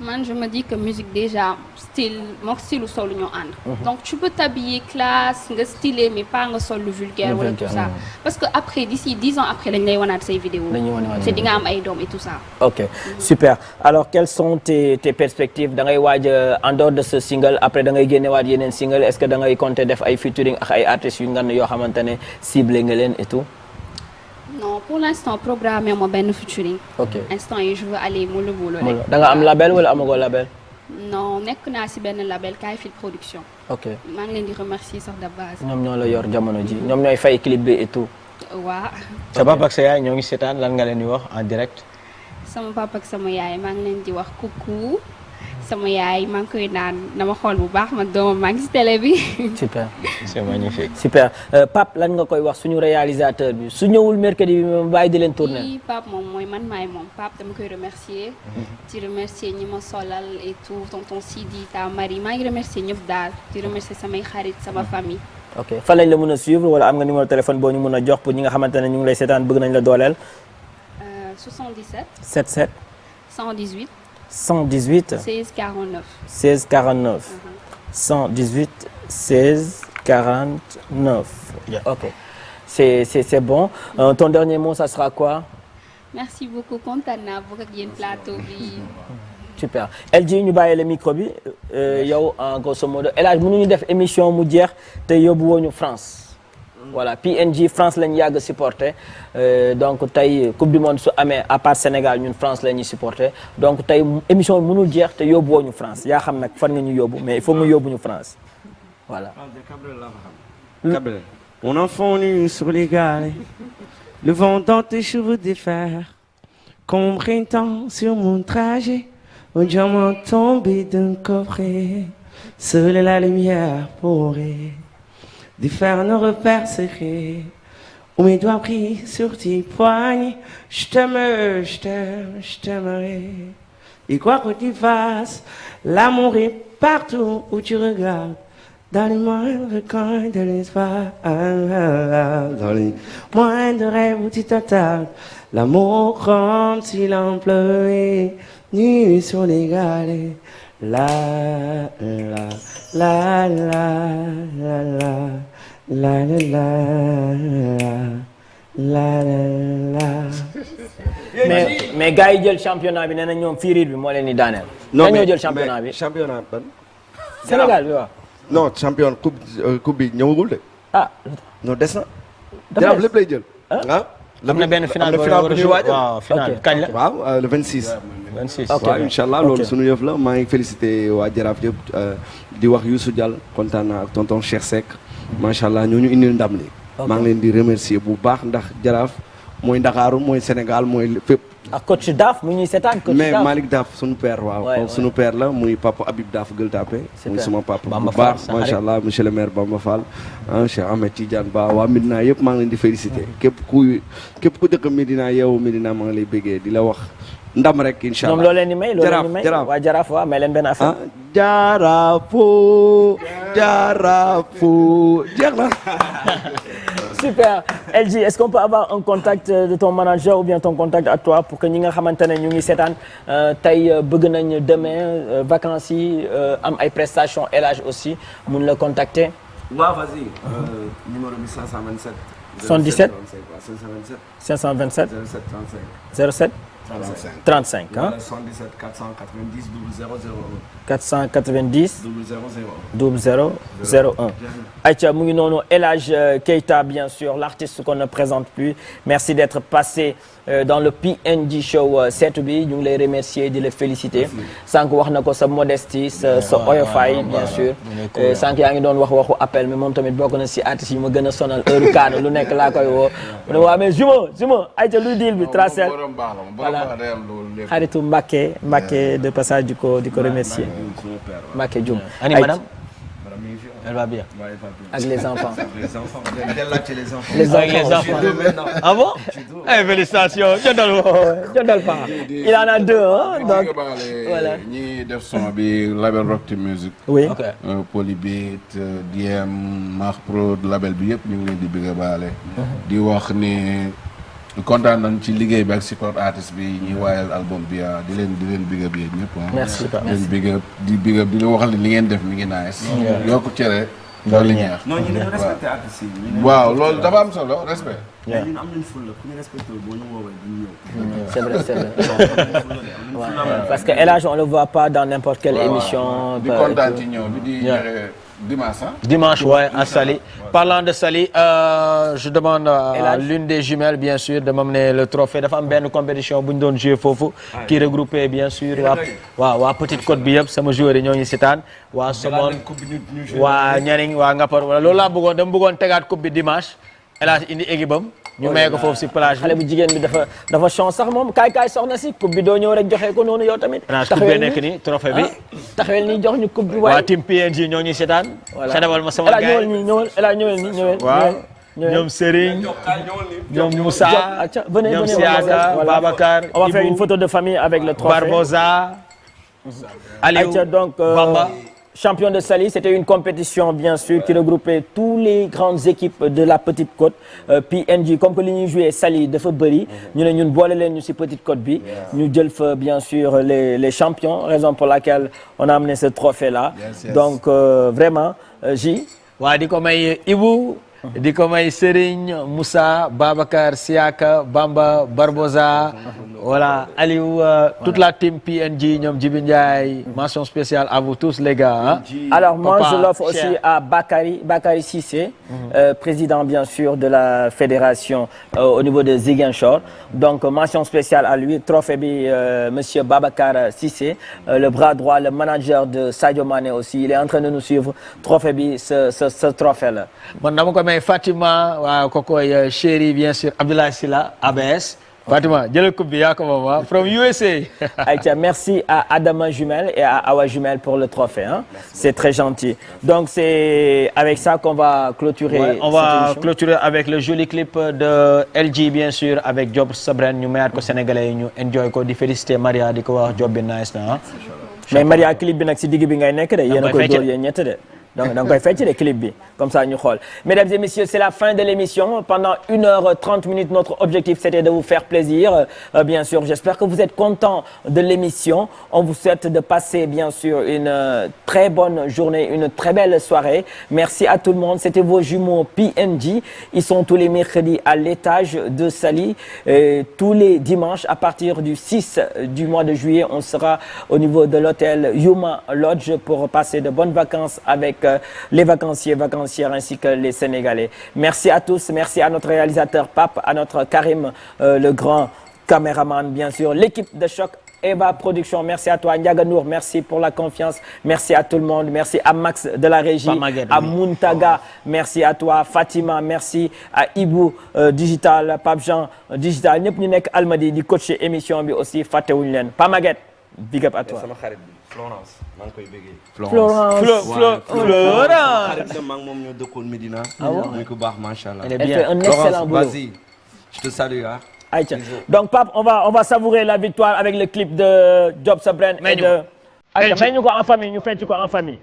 man je me dis que musique déjà style mook style solu ñoo ànd. donc tu peux t'habiller classe nga stylé mais pas nga sol lu vulgaire wala tout ça parce que après d'ici 10 ans après lañ lay wanaat say vidéos. te di nga am ay doom et tout ça. ok super alors quelles sont tes perspectives da ngay waaj en dehors de ce single après da ngay génnewaat yeneen single est-ce que da ngay compter def ay featuring ak ay artistes yu ngan yoo xamante ne ciblé nga leen et tout. non pour l'instant programmé ma benn featuring. ok instant yi je veux aller molo rek. da nga am label wala amagoo label. non nekk naa ci benn label Kaay Fit Production. ok maa ngi leen di remercier sax de base. ñoom ñoo la yor jamono ji ñoom ñooy fay clip bi et tout. waaw. sa papa ak sa yaay ñoo ngi seetaan lan nga leen di wax en direct. sama papa ak sama yaay maa ngi leen di wax coucou. sama yaay maa ngi koy naan dama xool bu baax man doomam maa ngi ci télé bi. super c'est magnifique. super Pape lan nga koy wax suñu réalisateur bi su ñëwul mercredi bi ma bàyyi di leen tourner. oui Pape moom mooy man maay moom Pape dama koy remercier. di remercier ñi ma solal et tout tonton Sidi ta Marie maa ngi remercier ñëpp daal di remercier samay xarit sama famille. ok fan lañ la mën a suivre wala am nga numéro téléphone boo ñu mën a jox pour ñi nga xamante ne ñu ngi lay seetaan bëgg nañ la dooleel. 77 77 118 118 16 49. 16 49. 118 16 49. Ok. C'est bon. Ton dernier mot, ça sera quoi? Merci beaucoup kontaan naa bokk ak yéen plateau bi. Super LG ñu bàyyi le micro bi yow en grosso modo El Hadj mënuñu def émission mu jeex te yóbbu woo ñu France. Voilà PNG France lañ yàgg supporter donc tey coupe du monde su amee à part Sénégal ñun France la ñuy supporter donc tey émission bi mënul jeex te yóbbu woo ñu France yaa xam nag fan nga ñu yóbbu mais il faut nga yóbbu ñu France voilà. Cabrel. Mon enfant nu sur les galets, le vent dans tes cheveux défaire, comme mon printemps sur mon trajet, un diamant tombé d'un coffret, seule la lumière pourrait défaire nos repères secrets, où mes doigts pris sur tes poignets, je t'aime, je t'aime, je t'aimerai, et quoi que tu fasses, l'amour est partout où tu regardes. Dans les moindres coins de l'espace, dans les moindres rêves où tu t'attardes, l'amour comme s'il en pleuvait, nu sur les galets. La la la la la la la la la. mais gars yi jël championnat bi nee na ñoom fiiriir bi moo leen di daaneel. non ñoo jël championnat bi championnat ban. Sénégal bi waaw. non champion coupe bi ñëwagul de. ah non des na. dafa lépp lay jël. ah am na benn final bu ñuy waajal. waaw final kañ la. waaw le 26. 26 ok waaw incha allah loolu sunu yëf la maa ngi félicité waa Jaraaf yëpp di wax Youssou Diall kontaan naa ak tonton Cheikh Seck macha allah ñoo ñu indil ndam li. maa ngi leen di remercier bu baax ndax Jaraaf mooy Ndakaaru mooy Sénégal mooy fépp. ak coach Daf mu ñuy seetaan coach mais Daf Malick Daf sunu père waaw. Ouais, sunu père la muy papa Habib Daf Gueule Tapée. muy sama papa bu baax macha allah monsieur le maire Bamba Fall. Cheikh Ahmed Tidiane Ba waa Medina yëpp maa ngi leen di félicité képp ku dëkk Medina yow Medina maa ngi lay bëggee di la wax ndam rek incha allah. ñoom loo leen di may waa Jaraaf waaw may leen benn affaire. Jarafo jeex na. Super LG est-ce qu'on peut avoir un contact de ton manager ou bien ton contact à toi pour que ñi nga xamante ne ñu ngi seetaan tey bëgg nañ demain vacances yi am ay prestations El Hadj aussi mun la contacter. waaw vas-y. numéro bi 527. 77 527. 527 07 07 35 ah. 77 490 0001. 490 0001. 0001. Aïcha mu ngi noonu El Hadj Keita bien sûr l'artiste qu'on ne présente plus merci d'être passé dans le PNG show seetu bi ñu ngi lay remercier di la féliciter sànq wax na ko sa modestie sa oyofaay bien sûr sànq yaa ngi doon waxu appel mais moom tamit bokk na si artistes yi ma gën a sonal heure kaana lu nekk laa koy woo mu ne waa mais Juma Aïcha luy deal bi tracel voilà xaritu Mbacké de passage di ko remercier Mbacké Dioum ani madame elle va bien. Avec les enfants. Les enfants. Ah bon? Eh, félicitations. Jodal pas. Il en a deux hein. Donc voilà. ñi def son bi label Rock to Music. Oui. Polybeat, DM, Mach Pro label bi yëpp ñu ngi leen di bëgg a baale. di wax ni kontaan nañ ci liggéey bi ak support artiste bi ñuy waayal album bi di leen big up yéen ñëpp merci di big up di la waxal ni li ngeen def mi ngi nice yokku cere loolu ñeex non ñu dañu respecté artiste yi. waaw loolu dafa am solo respect mais ñun am nañ ful la ku ñu respecté boo ñu woowee duñu ñëw. c'est vrai parce que El Hadj on le voit pas dans n'importe quelle émission. di kontaan ci ñëw bi di dimanche ouais à Saly. Parlant de Saly je demande à l'une des jumelles bien sûr de m'amener le trophée dafa am benn compétition bu ñu doon jouer foofu qui regroupait bien sûr waa Petite Côte bi yëpp sama joueurs yi ñoo ñu seetaan waa Somone waa Nianing waa Ngapar wala loolu laa bëggoon dama bëggoon tegaat coupe bi dimanche El Hadj indi équipe am ñu maye ko foofu si plage bi. xale bu jigéen bi dafa chance sax moom kaay soxna si coupe bi doo ñëw rek joxe ko noonu yow tamit. taxawel ni nekk ni trophée bi. taxawel ni jox ñu coupe bi waa team PNG ñoo ñuy seetaan. voilà xanaa ma sama gars yi ñëwal. waaw ñoom Serigne. ñoom Moussa. ñoom Siaka Babacar. on va faire une photo de famille avec le trophée. Barbosa. Aliou donc Bamba. champion de Saly, c'était une compétition bien sûr qui regroupait toutes les grandes équipes de la Petite Côte. PNG comme que li ñuy joué Saly dafa bëri ñu ne ñun boole leen ñu ci Petite Côte bi ñu jël fa bien sûr les champions, raison pour laquelle on a amené ce trophée là. Donc vraiment J. waa di ko may Ibou di ko may Serigne Moussa Babacar Siaka Bamba Barbosa voilà Aliou toute la team PNG ñoom Djibi Ndiaye mention spéciale à vous tous les gars hein. Alors moi Papa, je l'offre aussi cher. à Bakary Cissé, président bien sûr de la fédération au niveau de Ziguinchor. Donc mention spéciale à lui, trophée bi monsieur Babacar Cissé, le bras droit, le manager de Sadio Mané aussi, il est en train de nous suivre. Trophée bi ce trophée là. man dama ko may Fatima waaw kokoy chéri bien sûr Abdoulaye Sylla ABS Fatima jëlal coupe bi yaa ko moom from USA. Aïcha, merci à Adama Jumel et à Awa Jumel pour le trophée hein. C'est très gentil. Donc c'est avec ça qu'on va clôturer. Ouais, on va clôturer avec le joli clip de LG bien sûr avec Job Sabren ñu mayaat ko sénégalais yi ñu enjoy ko di féliciter Maria di ko wax job bi nice na mais Maria clip bi nag si digg bi ngay nekk de yéen a koy door yéen ñett de. Donc da nga koy fecc de clip bi comme ça ñu xool. Mesdames et messieurs, c'est la fin de l'émission. Pendant 1h30 minutes, notre objectif c'était de vous faire plaisir. Bien sûr, j'espère que vous êtes contents de l'émission. On vous souhaite de passer bien sûr une très bonne journée, une très belle soirée. Merci à tout le monde. C'était vos jumeaux PNG. Ils sont tous les mercredis à l'étage de Saly. Et tous les dimanches à partir du 6 du mois de juillet, on sera au niveau de l'hôtel Yuma Lodge pour passer de bonnes vacances avec les vacancières ainsi que les Sénégalais. Merci à tous, merci à notre réalisateur Pape, à notre Karim, le grand caméraman bien sûr, l'équipe de Choc Eva Production, merci à toi Ndiaga Nour, merci pour la confiance, merci à tout le monde, merci à Max de la régie, à Muntaga, merci à toi Fatima, merci à Ibou Digital, Pape Jean Digital, ñëpp ñu nekk Almadi di coacher émission bi aussi fàttewuñu leen. Pa Maguette, big up à toi. sama xarit bi Florence maa ngi koy bëggee. Florence. xarit la maa ngi moom ñoo dëkkoon Médina. muy ku baax macha allah. Elle fait un excellent boulot. Vas-y, je te salue ah. Aïcha. Donc Pape, on va savourer la victoire avec le clip de Job Sabren et de Aïcha, may ñu ko en famille, ñu fecc ko en famille.